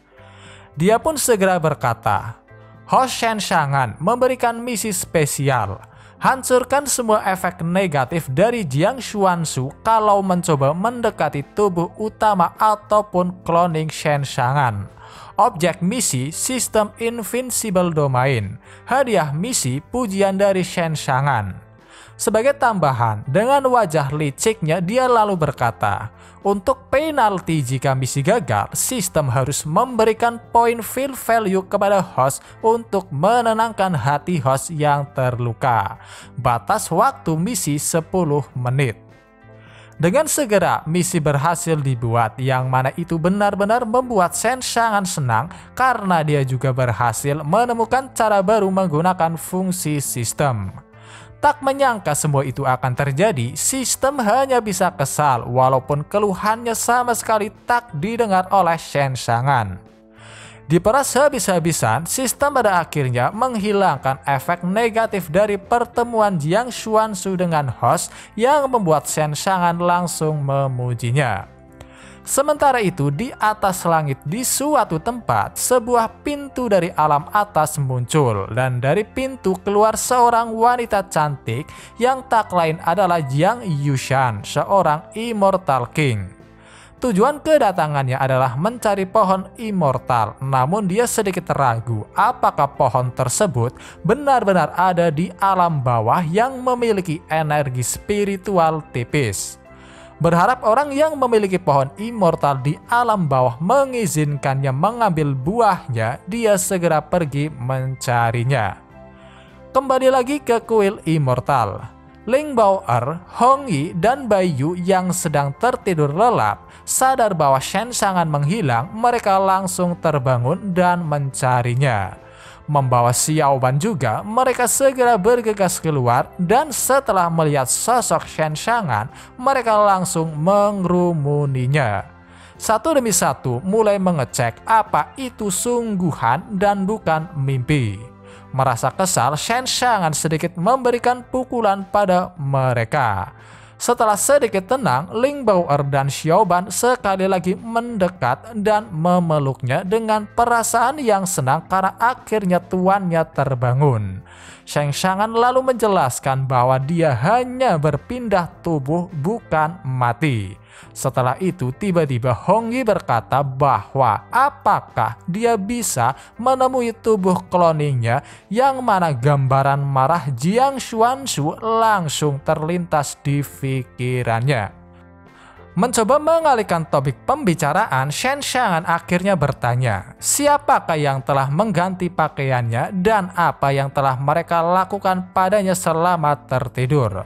Dia pun segera berkata, host Shen Xiangan memberikan misi spesial. Hancurkan semua efek negatif dari Jiang Xuanzhu kalau mencoba mendekati tubuh utama ataupun cloning Shen Xiangan. Objek misi sistem Invincible Domain. Hadiah misi pujian dari Shen Xiangan. Sebagai tambahan, dengan wajah liciknya dia lalu berkata, untuk penalti jika misi gagal, sistem harus memberikan poin feel value kepada host untuk menenangkan hati host yang terluka. Batas waktu misi 10 menit. Dengan segera, misi berhasil dibuat yang mana itu benar-benar membuat Shen Xiangan senang karena dia juga berhasil menemukan cara baru menggunakan fungsi sistem. Tak menyangka semua itu akan terjadi, sistem hanya bisa kesal walaupun keluhannya sama sekali tak didengar oleh Shen Xiangan. Diperas habis-habisan, sistem pada akhirnya menghilangkan efek negatif dari pertemuan Jiang Xuanzhu dengan host yang membuat Shen Xiangan langsung memujinya. Sementara itu, di atas langit di suatu tempat, sebuah pintu dari alam atas muncul dan dari pintu keluar seorang wanita cantik yang tak lain adalah Jiang Yushan, seorang Immortal King. Tujuan kedatangannya adalah mencari pohon immortal, namun dia sedikit ragu apakah pohon tersebut benar-benar ada di alam bawah yang memiliki energi spiritual tipis. Berharap orang yang memiliki pohon immortal di alam bawah mengizinkannya mengambil buahnya, dia segera pergi mencarinya. Kembali lagi ke kuil immortal. Ling Bao'er, Hong Yi, dan Bai Yu yang sedang tertidur lelap, sadar bahwa Shen Xiangan menghilang, mereka langsung terbangun dan mencarinya. Membawa Xiao Ban juga, mereka segera bergegas keluar dan setelah melihat sosok Shen Xiangan, mereka langsung mengerumuninya. Satu demi satu mulai mengecek apa itu sungguhan dan bukan mimpi. Merasa kesal, Shen Xiangan sedikit memberikan pukulan pada mereka. Setelah sedikit tenang, Ling Bao'er dan Xiao Ban sekali lagi mendekat dan memeluknya dengan perasaan yang senang karena akhirnya tuannya terbangun. Shen Xiangan lalu menjelaskan bahwa dia hanya berpindah tubuh bukan mati. Setelah itu tiba-tiba Hong Yi berkata bahwa apakah dia bisa menemui tubuh kloningnya yang mana gambaran marah Jiang Xuanzhu langsung terlintas di pikirannya. Mencoba mengalihkan topik pembicaraan, Shen Xiangan akhirnya bertanya, siapakah yang telah mengganti pakaiannya dan apa yang telah mereka lakukan padanya selama tertidur.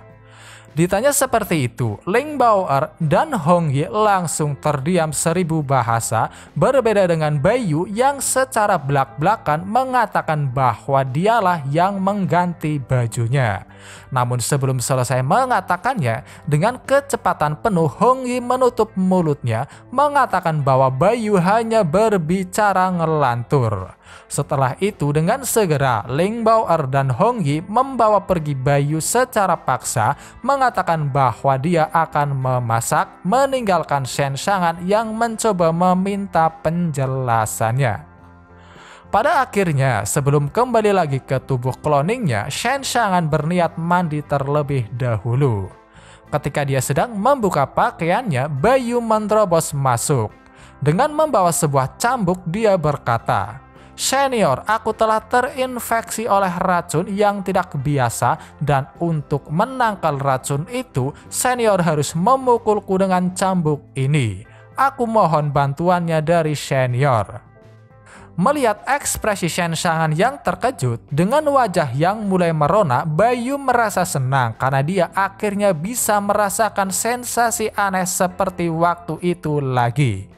Ditanya seperti itu, Ling Bao'er dan Hong Yi langsung terdiam 1000 bahasa, berbeda dengan Bai Yu yang secara belak-belakan mengatakan bahwa dialah yang mengganti bajunya. Namun sebelum selesai mengatakannya, dengan kecepatan penuh Hong Yi menutup mulutnya, mengatakan bahwa Bai Yu hanya berbicara ngelantur. Setelah itu dengan segera Ling Bao'er dan Hong Yi membawa pergi Bai Yu secara paksa, mengatakan bahwa dia akan memasak, meninggalkan Shen Xiangan yang mencoba meminta penjelasannya. Pada akhirnya, sebelum kembali lagi ke tubuh kloningnya, Shen Xiangan berniat mandi terlebih dahulu. Ketika dia sedang membuka pakaiannya, Bai Yu menerobos masuk. Dengan membawa sebuah cambuk, dia berkata, "Senior, aku telah terinfeksi oleh racun yang tidak biasa dan untuk menangkal racun itu, senior harus memukulku dengan cambuk ini. Aku mohon bantuannya dari senior." Melihat ekspresi Shen Xiangan yang terkejut, dengan wajah yang mulai merona, Bayu merasa senang karena dia akhirnya bisa merasakan sensasi aneh seperti waktu itu lagi.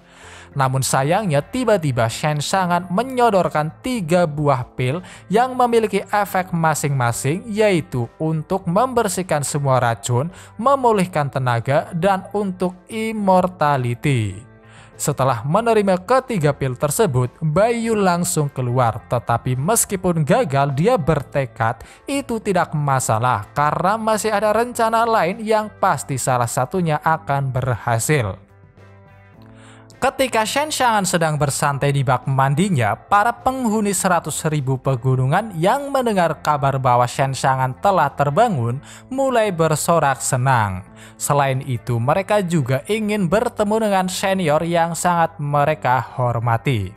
Namun sayangnya tiba-tiba Shen Xiangan menyodorkan 3 buah pil yang memiliki efek masing-masing, yaitu untuk membersihkan semua racun, memulihkan tenaga, dan untuk immortality. Setelah menerima ketiga pil tersebut, Bayu langsung keluar. Tetapi meskipun gagal, dia bertekad itu tidak masalah karena masih ada rencana lain yang pasti salah satunya akan berhasil. Ketika Shen Xiangan sedang bersantai di bak mandinya, para penghuni 100.000 pegunungan yang mendengar kabar bahwa Shen Xiangan telah terbangun mulai bersorak senang. Selain itu, mereka juga ingin bertemu dengan senior yang sangat mereka hormati.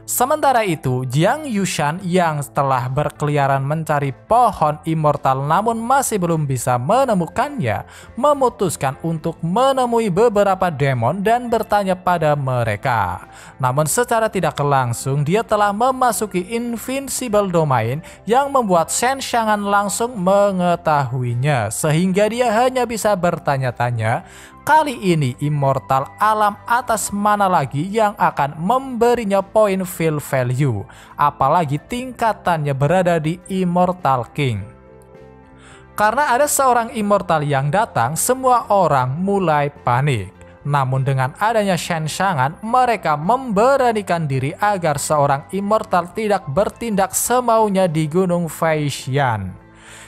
Sementara itu, Jiang Yushan yang telah berkeliaran mencari pohon immortal namun masih belum bisa menemukannya, memutuskan untuk menemui beberapa demon dan bertanya pada mereka. Namun secara tidak langsung, dia telah memasuki Invincible Domain yang membuat Shen Xiangan langsung mengetahuinya, sehingga dia hanya bisa bertanya-tanya, kali ini immortal alam atas mana lagi yang akan memberinya poin feel value, apalagi tingkatannya berada di Immortal King. Karena ada seorang immortal yang datang, semua orang mulai panik. Namun dengan adanya Shen Xiangan, mereka memberanikan diri agar seorang immortal tidak bertindak semaunya di Gunung Feishan.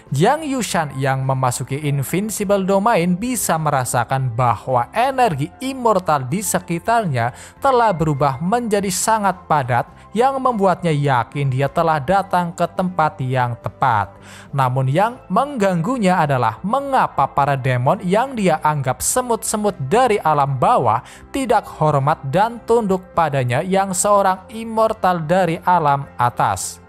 Jiang Yushan yang memasuki Invincible Domain bisa merasakan bahwa energi immortal di sekitarnya telah berubah menjadi sangat padat yang membuatnya yakin dia telah datang ke tempat yang tepat. Namun yang mengganggunya adalah mengapa para demon yang dia anggap semut-semut dari alam bawah tidak hormat dan tunduk padanya yang seorang immortal dari alam atas.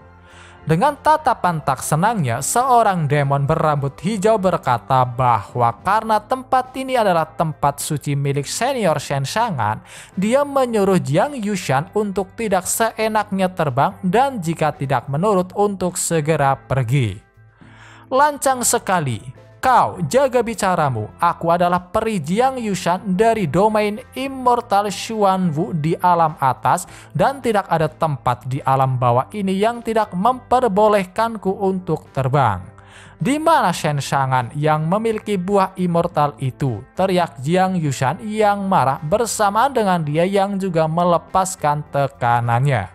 Dengan tatapan tak senangnya, seorang demon berambut hijau berkata bahwa karena tempat ini adalah tempat suci milik senior Shen Xiangan, dia menyuruh Jiang Yushan untuk tidak seenaknya terbang dan jika tidak menurut untuk segera pergi. Lancang sekali. Kau jaga bicaramu, aku adalah peri Jiang Yushan dari domain Immortal Xuanwu di alam atas dan tidak ada tempat di alam bawah ini yang tidak memperbolehkanku untuk terbang. Di mana Shen Xiangan yang memiliki buah immortal itu? Teriak Jiang Yushan yang marah bersamaan dengan dia yang juga melepaskan tekanannya.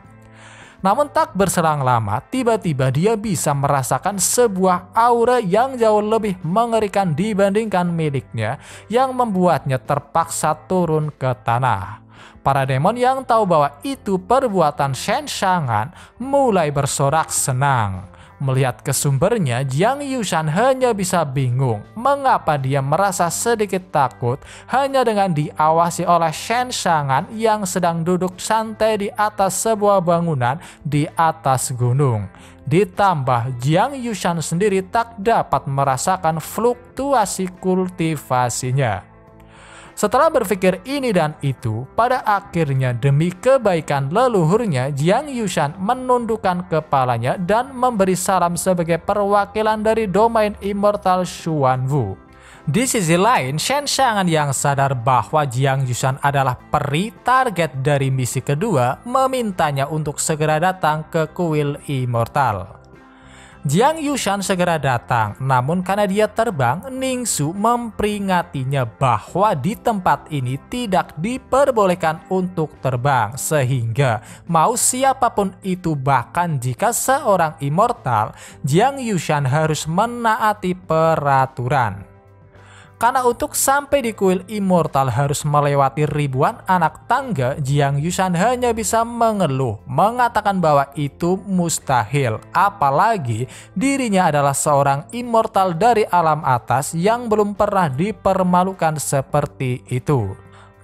Namun tak berselang lama, tiba-tiba dia bisa merasakan sebuah aura yang jauh lebih mengerikan dibandingkan miliknya yang membuatnya terpaksa turun ke tanah. Para demon yang tahu bahwa itu perbuatan Shen Xiangan mulai bersorak senang. Melihat ke sumbernya, Jiang Yushan hanya bisa bingung mengapa dia merasa sedikit takut hanya dengan diawasi oleh Shen Xiangan yang sedang duduk santai di atas sebuah bangunan di atas gunung. Ditambah Jiang Yushan sendiri tak dapat merasakan fluktuasi kultivasinya. Setelah berpikir ini dan itu, pada akhirnya demi kebaikan leluhurnya, Jiang Yushan menundukkan kepalanya dan memberi salam sebagai perwakilan dari domain Immortal Xuanwu. Di sisi lain, Shen Xiangan yang sadar bahwa Jiang Yushan adalah peri target dari misi kedua, memintanya untuk segera datang ke kuil Immortal. Jiang Yushan segera datang, namun karena dia terbang, Ningsu memperingatinya bahwa di tempat ini tidak diperbolehkan untuk terbang, sehingga mau siapapun itu bahkan jika seorang immortal, Jiang Yushan harus menaati peraturan. Karena untuk sampai di kuil Immortal harus melewati ribuan anak tangga, Jiang Yushan hanya bisa mengeluh, mengatakan bahwa itu mustahil. Apalagi dirinya adalah seorang immortal dari alam atas yang belum pernah dipermalukan seperti itu.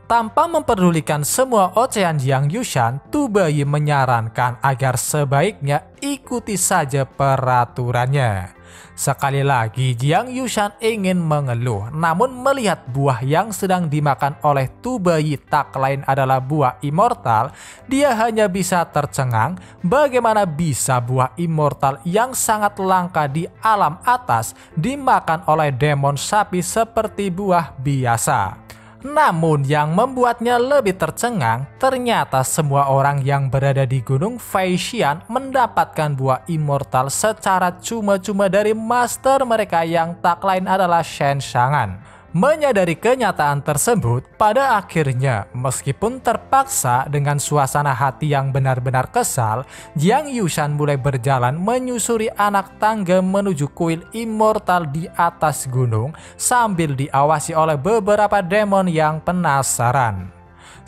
Tanpa memperdulikan semua ocehan Jiang Yushan, Tu Bayi menyarankan agar sebaiknya ikuti saja peraturannya. Sekali lagi Jiang Yushan ingin mengeluh, namun melihat buah yang sedang dimakan oleh Tu Bayi tak lain adalah buah immortal, dia hanya bisa tercengang. Bagaimana bisa buah immortal yang sangat langka di alam atas dimakan oleh demon sapi seperti buah biasa? Namun yang membuatnya lebih tercengang, ternyata semua orang yang berada di Gunung Feishian mendapatkan buah immortal secara cuma-cuma dari master mereka yang tak lain adalah Shen Shangan. Menyadari kenyataan tersebut, pada akhirnya meskipun terpaksa dengan suasana hati yang benar-benar kesal, Jiang Yushan mulai berjalan menyusuri anak tangga menuju kuil immortal di atas gunung sambil diawasi oleh beberapa demon yang penasaran.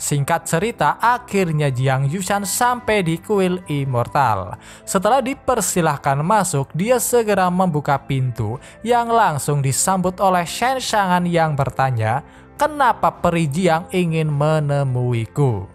Singkat cerita, akhirnya Jiang Yushan sampai di kuil immortal. Setelah dipersilahkan masuk, dia segera membuka pintu yang langsung disambut oleh Shen Shangan yang bertanya, "Kenapa peri Jiang ingin menemuiku?"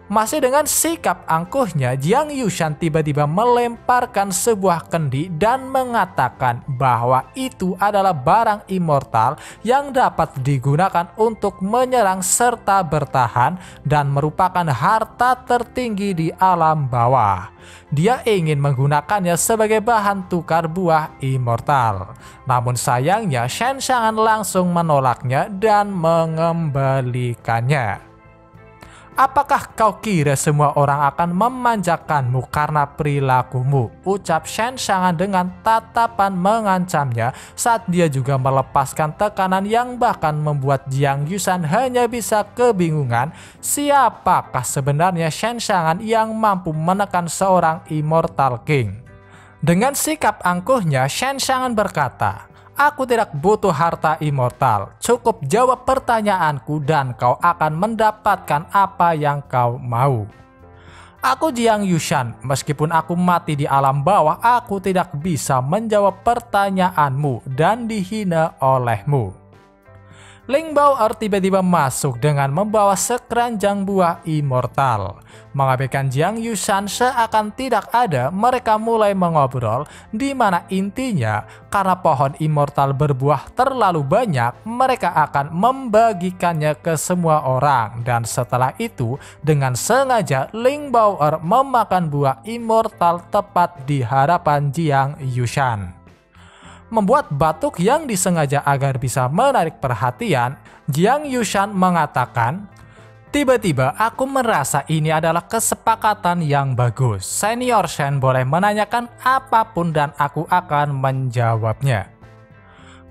Masih dengan sikap angkuhnya, Jiang Yushan tiba-tiba melemparkan sebuah kendi dan mengatakan bahwa itu adalah barang immortal yang dapat digunakan untuk menyerang serta bertahan dan merupakan harta tertinggi di alam bawah. Dia ingin menggunakannya sebagai bahan tukar buah immortal. Namun sayangnya Shen Shangan langsung menolaknya dan mengembalikannya. "Apakah kau kira semua orang akan memanjakanmu karena perilakumu?" ucap Shen Shangan dengan tatapan mengancamnya saat dia juga melepaskan tekanan yang bahkan membuat Jiang Yushan hanya bisa kebingungan siapakah sebenarnya Shen Shangan yang mampu menekan seorang Immortal King. Dengan sikap angkuhnya, Shen Shangan berkata, "Aku tidak butuh harta immortal. Cukup jawab pertanyaanku dan kau akan mendapatkan apa yang kau mau. Aku Jiang Yushan, meskipun aku mati di alam bawah, aku tidak bisa menjawab pertanyaanmu dan dihina olehmu." Ling Bao'er tiba-tiba masuk dengan membawa sekeranjang buah immortal. Mengabaikan Jiang Yushan seakan tidak ada, mereka mulai mengobrol di mana intinya karena pohon immortal berbuah terlalu banyak, mereka akan membagikannya ke semua orang, dan setelah itu dengan sengaja Ling Bao'er memakan buah immortal tepat di hadapan Jiang Yushan. Membuat batuk yang disengaja agar bisa menarik perhatian, Jiang Yushan mengatakan, "Tiba-tiba aku merasa ini adalah kesepakatan yang bagus. Senior Shen boleh menanyakan apapun dan aku akan menjawabnya."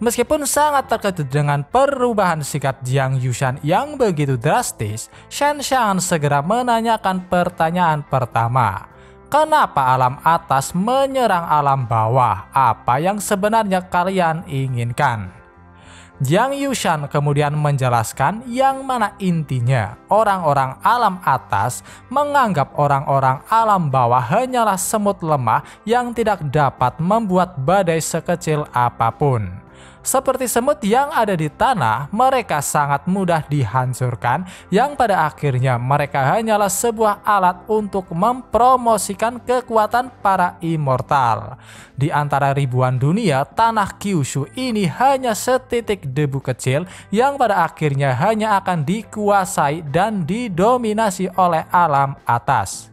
Meskipun sangat terkejut dengan perubahan sikap Jiang Yushan yang begitu drastis, Shen Shangan segera menanyakan pertanyaan pertama. "Kenapa alam atas menyerang alam bawah? Apa yang sebenarnya kalian inginkan?" Jiang Yushan kemudian menjelaskan yang mana intinya orang-orang alam atas menganggap orang-orang alam bawah hanyalah semut lemah yang tidak dapat membuat badai sekecil apapun. Seperti semut yang ada di tanah, mereka sangat mudah dihancurkan, yang pada akhirnya mereka hanyalah sebuah alat untuk mempromosikan kekuatan para immortal. Di antara ribuan dunia, tanah Kyushu ini hanya setitik debu kecil yang pada akhirnya hanya akan dikuasai dan didominasi oleh alam atas.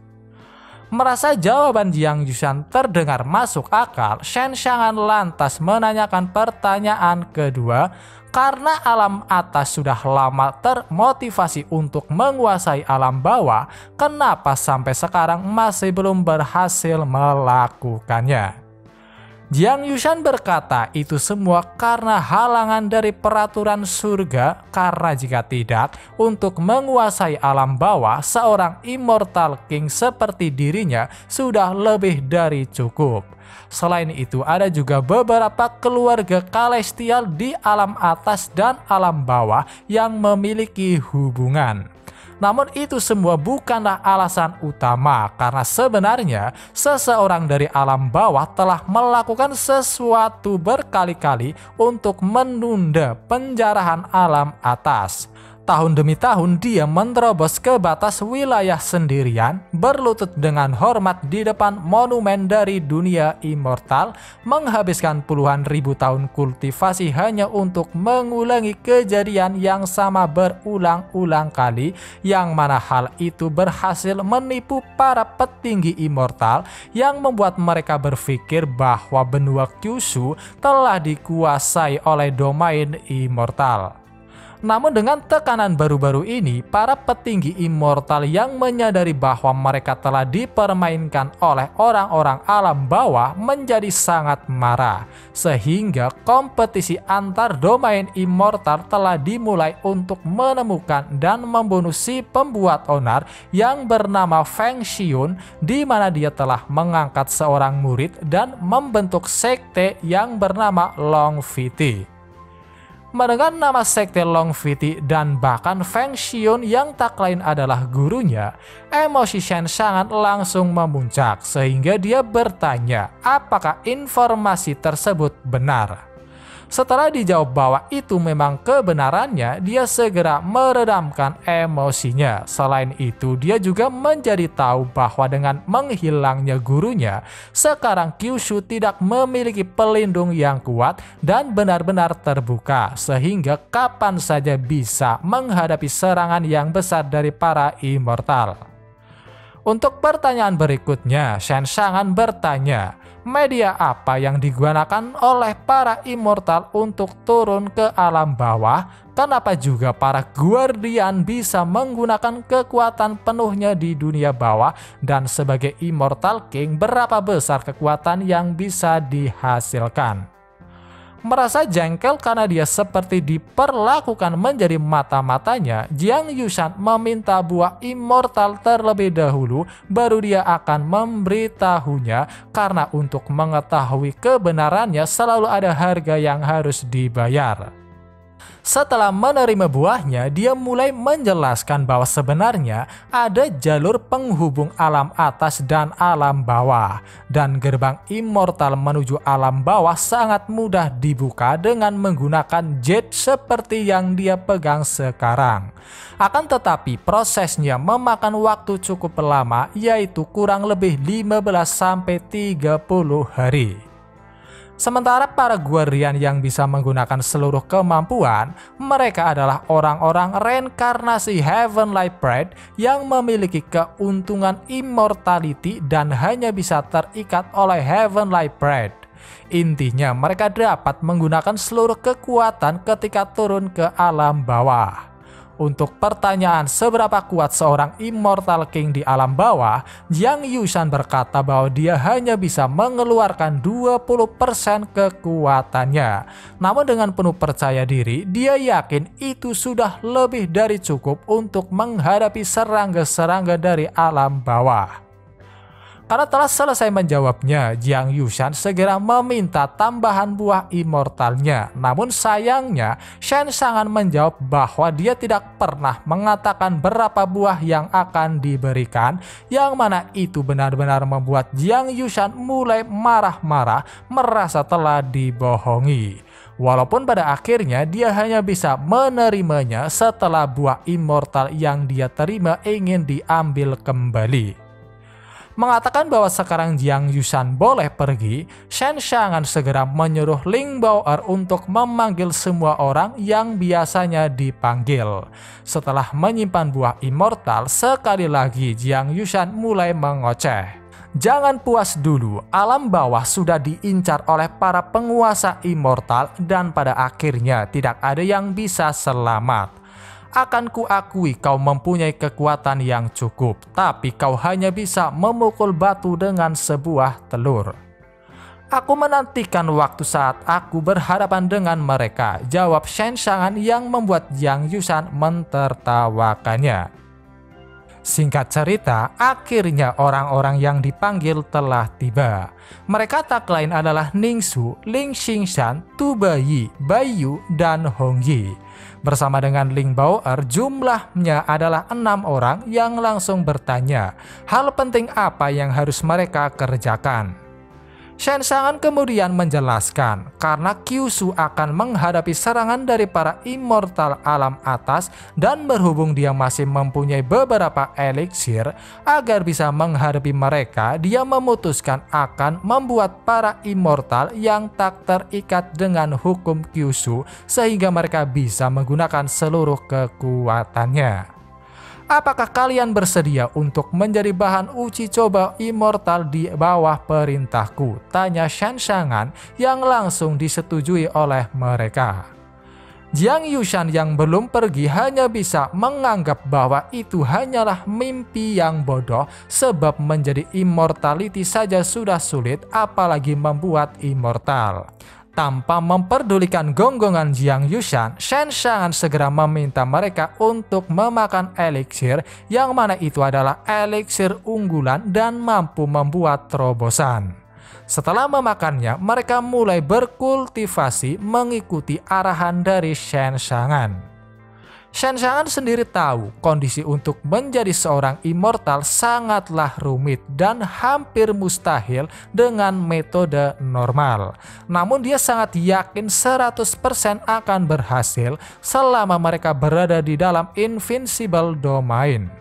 Merasa jawaban Jiang Yushan terdengar masuk akal, Shen Shangan lantas menanyakan pertanyaan kedua. Karena alam atas sudah lama termotivasi untuk menguasai alam bawah, kenapa sampai sekarang masih belum berhasil melakukannya? Jiang Yushan berkata itu semua karena halangan dari peraturan surga, karena jika tidak, untuk menguasai alam bawah, seorang Immortal King seperti dirinya sudah lebih dari cukup. Selain itu, ada juga beberapa keluarga celestial di alam atas dan alam bawah yang memiliki hubungan. Namun itu semua bukanlah alasan utama, karena sebenarnya seseorang dari alam bawah telah melakukan sesuatu berkali-kali untuk menunda penjarahan alam atas. Tahun demi tahun dia menerobos ke batas wilayah sendirian, berlutut dengan hormat di depan monumen dari dunia immortal, menghabiskan puluhan ribu tahun kultivasi hanya untuk mengulangi kejadian yang sama berulang-ulang kali, yang mana hal itu berhasil menipu para petinggi immortal yang membuat mereka berpikir bahwa benua Kyushu telah dikuasai oleh domain immortal. Namun dengan tekanan baru-baru ini, para petinggi immortal yang menyadari bahwa mereka telah dipermainkan oleh orang-orang alam bawah menjadi sangat marah, sehingga kompetisi antar domain immortal telah dimulai untuk menemukan dan membunuh si pembuat onar yang bernama Feng Xiun, di mana dia telah mengangkat seorang murid dan membentuk sekte yang bernama Long Viti. Mendengar nama sekte Long Viti dan bahkan Feng Xiun yang tak lain adalah gurunya, emosi Shen Xiangan langsung memuncak sehingga dia bertanya apakah informasi tersebut benar. Setelah dijawab bahwa itu memang kebenarannya, dia segera meredamkan emosinya. Selain itu, dia juga menjadi tahu bahwa dengan menghilangnya gurunya, sekarang Kyushu tidak memiliki pelindung yang kuat dan benar-benar terbuka, sehingga kapan saja bisa menghadapi serangan yang besar dari para immortal. Untuk pertanyaan berikutnya, Shen Xiangan bertanya, media apa yang digunakan oleh para immortal untuk turun ke alam bawah? Kenapa juga para guardian bisa menggunakan kekuatan penuhnya di dunia bawah? Dan sebagai Immortal King, berapa besar kekuatan yang bisa dihasilkan? Merasa jengkel karena dia seperti diperlakukan menjadi mata-matanya, Jiang Yushan meminta buah immortal terlebih dahulu, baru dia akan memberitahunya, karena untuk mengetahui kebenarannya selalu ada harga yang harus dibayar. Setelah menerima buahnya, dia mulai menjelaskan bahwa sebenarnya ada jalur penghubung alam atas dan alam bawah, dan gerbang immortal menuju alam bawah sangat mudah dibuka dengan menggunakan jet seperti yang dia pegang sekarang. Akan tetapi prosesnya memakan waktu cukup lama, yaitu kurang lebih 15-30 hari. Sementara para guardian yang bisa menggunakan seluruh kemampuan, mereka adalah orang-orang reinkarnasi Heavenly Pride yang memiliki keuntungan immortality dan hanya bisa terikat oleh Heavenly Pride. Intinya, mereka dapat menggunakan seluruh kekuatan ketika turun ke alam bawah. Untuk pertanyaan seberapa kuat seorang Immortal King di alam bawah, Jiang Yushan berkata bahwa dia hanya bisa mengeluarkan 20% kekuatannya. Namun dengan penuh percaya diri, dia yakin itu sudah lebih dari cukup untuk menghadapi serangga-serangga dari alam bawah. Karena telah selesai menjawabnya, Jiang Yushan segera meminta tambahan buah immortalnya. Namun sayangnya, Shen Xiangan menjawab bahwa dia tidak pernah mengatakan berapa buah yang akan diberikan, yang mana itu benar-benar membuat Jiang Yushan mulai marah-marah, merasa telah dibohongi. Walaupun pada akhirnya dia hanya bisa menerimanya setelah buah immortal yang dia terima ingin diambil kembali. Mengatakan bahwa sekarang Jiang Yushan boleh pergi, Shen Xiangan segera menyuruh Ling Bao'er untuk memanggil semua orang yang biasanya dipanggil. Setelah menyimpan buah immortal, sekali lagi Jiang Yushan mulai mengoceh. Jangan puas dulu, alam bawah sudah diincar oleh para penguasa immortal dan pada akhirnya tidak ada yang bisa selamat. Akan kuakui kau mempunyai kekuatan yang cukup, tapi kau hanya bisa memukul batu dengan sebuah telur. Aku menantikan waktu saat aku berhadapan dengan mereka, jawab Shen Xiangan yang membuat Jiang Yushan mentertawakannya. Singkat cerita, akhirnya orang-orang yang dipanggil telah tiba. Mereka tak lain adalah Ningsu, Ling Xingshan, Tu Baiyi, Baiyu, dan Hong Yi. Bersama dengan Ling Bao'er, jumlahnya adalah 6 orang yang langsung bertanya, hal penting apa yang harus mereka kerjakan? Shen Xiangan kemudian menjelaskan karena Kyushu akan menghadapi serangan dari para immortal alam atas dan berhubung dia masih mempunyai beberapa eliksir, agar bisa menghadapi mereka dia memutuskan akan membuat para immortal yang tak terikat dengan hukum Kyushu sehingga mereka bisa menggunakan seluruh kekuatannya. Apakah kalian bersedia untuk menjadi bahan uji coba immortal di bawah perintahku? Tanya Shen Xiangan yang langsung disetujui oleh mereka. Jiang Yushan yang belum pergi hanya bisa menganggap bahwa itu hanyalah mimpi yang bodoh sebab menjadi immortality saja sudah sulit apalagi membuat immortal. Tanpa memperdulikan gonggongan Jiang Yushan, Shen Xiangan segera meminta mereka untuk memakan eliksir yang mana itu adalah eliksir unggulan dan mampu membuat terobosan. Setelah memakannya, mereka mulai berkultivasi mengikuti arahan dari Shen Xiangan. Shen Xiangan sendiri tahu kondisi untuk menjadi seorang immortal sangatlah rumit dan hampir mustahil dengan metode normal. Namun dia sangat yakin 100% akan berhasil selama mereka berada di dalam Invincible Domain.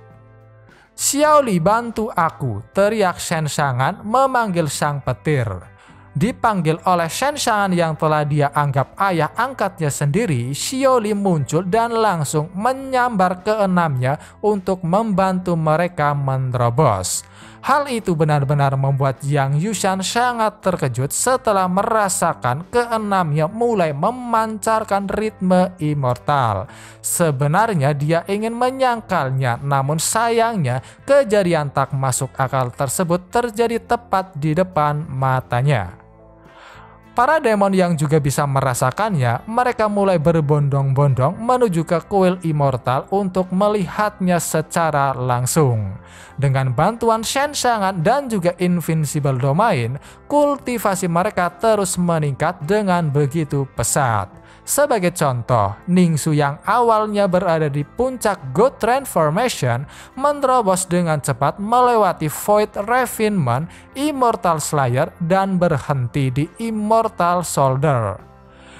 "Xiaoli, bantu aku," teriak Shen Xiangan memanggil sang petir. Dipanggil oleh Shen Xiangan yang telah dia anggap ayah angkatnya sendiri, Xiaoli muncul dan langsung menyambar keenamnya untuk membantu mereka menerobos. Hal itu benar-benar membuat Jiang Yushan sangat terkejut setelah merasakan keenamnya mulai memancarkan ritme immortal. Sebenarnya dia ingin menyangkalnya, namun sayangnya kejadian tak masuk akal tersebut terjadi tepat di depan matanya. Para demon yang juga bisa merasakannya, mereka mulai berbondong-bondong menuju ke kuil immortal untuk melihatnya secara langsung. Dengan bantuan Shen Xiangan dan juga Invincible Domain, kultivasi mereka terus meningkat dengan begitu pesat. Sebagai contoh, Ningxu yang awalnya berada di puncak God Transformation menerobos dengan cepat melewati Void Refinement, Immortal Slayer, dan berhenti di Immortal Soldier.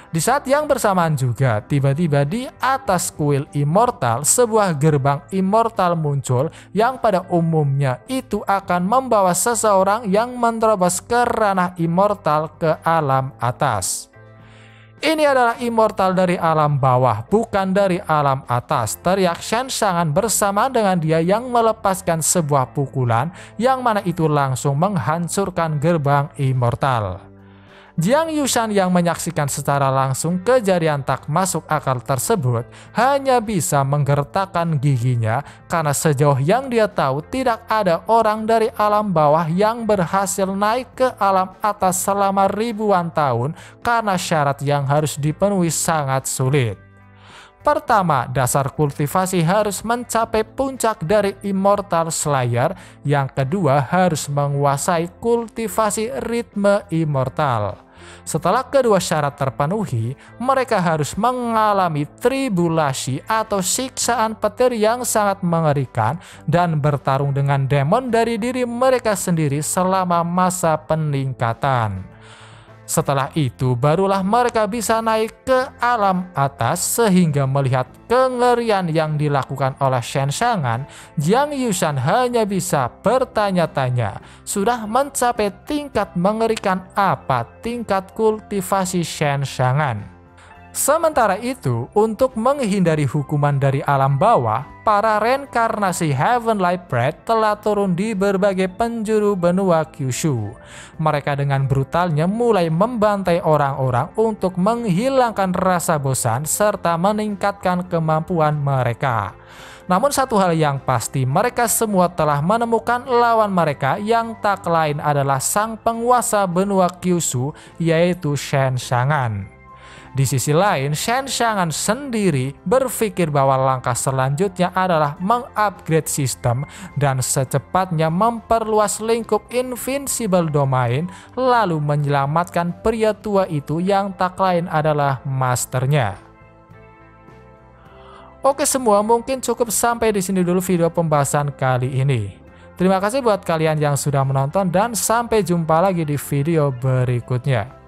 Di saat yang bersamaan juga, tiba-tiba di atas kuil immortal, sebuah gerbang immortal muncul yang pada umumnya itu akan membawa seseorang yang menerobos ke ranah immortal ke alam atas. "Ini adalah immortal dari alam bawah, bukan dari alam atas," teriak Shen Xiangan bersama dengan dia yang melepaskan sebuah pukulan yang mana itu langsung menghancurkan gerbang immortal. Jiang Yushan yang menyaksikan secara langsung kejadian tak masuk akal tersebut hanya bisa menggertakkan giginya karena sejauh yang dia tahu tidak ada orang dari alam bawah yang berhasil naik ke alam atas selama ribuan tahun karena syarat yang harus dipenuhi sangat sulit. Pertama, dasar kultivasi harus mencapai puncak dari Immortal Slayer. Yang kedua, harus menguasai kultivasi ritme immortal. Setelah kedua syarat terpenuhi, mereka harus mengalami tribulasi atau siksaan petir yang sangat mengerikan dan bertarung dengan demon dari diri mereka sendiri selama masa peningkatan. Setelah itu barulah mereka bisa naik ke alam atas sehingga melihat kengerian yang dilakukan oleh Shen Xiangan, Jiang Yushan hanya bisa bertanya-tanya, sudah mencapai tingkat mengerikan apa tingkat kultivasi Shen Xiangan? Sementara itu, untuk menghindari hukuman dari alam bawah, para reinkarnasi Heavenly Bread telah turun di berbagai penjuru benua Kyushu. Mereka dengan brutalnya mulai membantai orang-orang untuk menghilangkan rasa bosan serta meningkatkan kemampuan mereka. Namun satu hal yang pasti, mereka semua telah menemukan lawan mereka yang tak lain adalah sang penguasa benua Kyushu, yaitu Shen Xiangan. Di sisi lain, Shen Xiangan sendiri berpikir bahwa langkah selanjutnya adalah mengupgrade sistem dan secepatnya memperluas lingkup Invincible Domain, lalu menyelamatkan pria tua itu yang tak lain adalah masternya. Oke semua, mungkin cukup sampai di sini dulu video pembahasan kali ini. Terima kasih buat kalian yang sudah menonton dan sampai jumpa lagi di video berikutnya.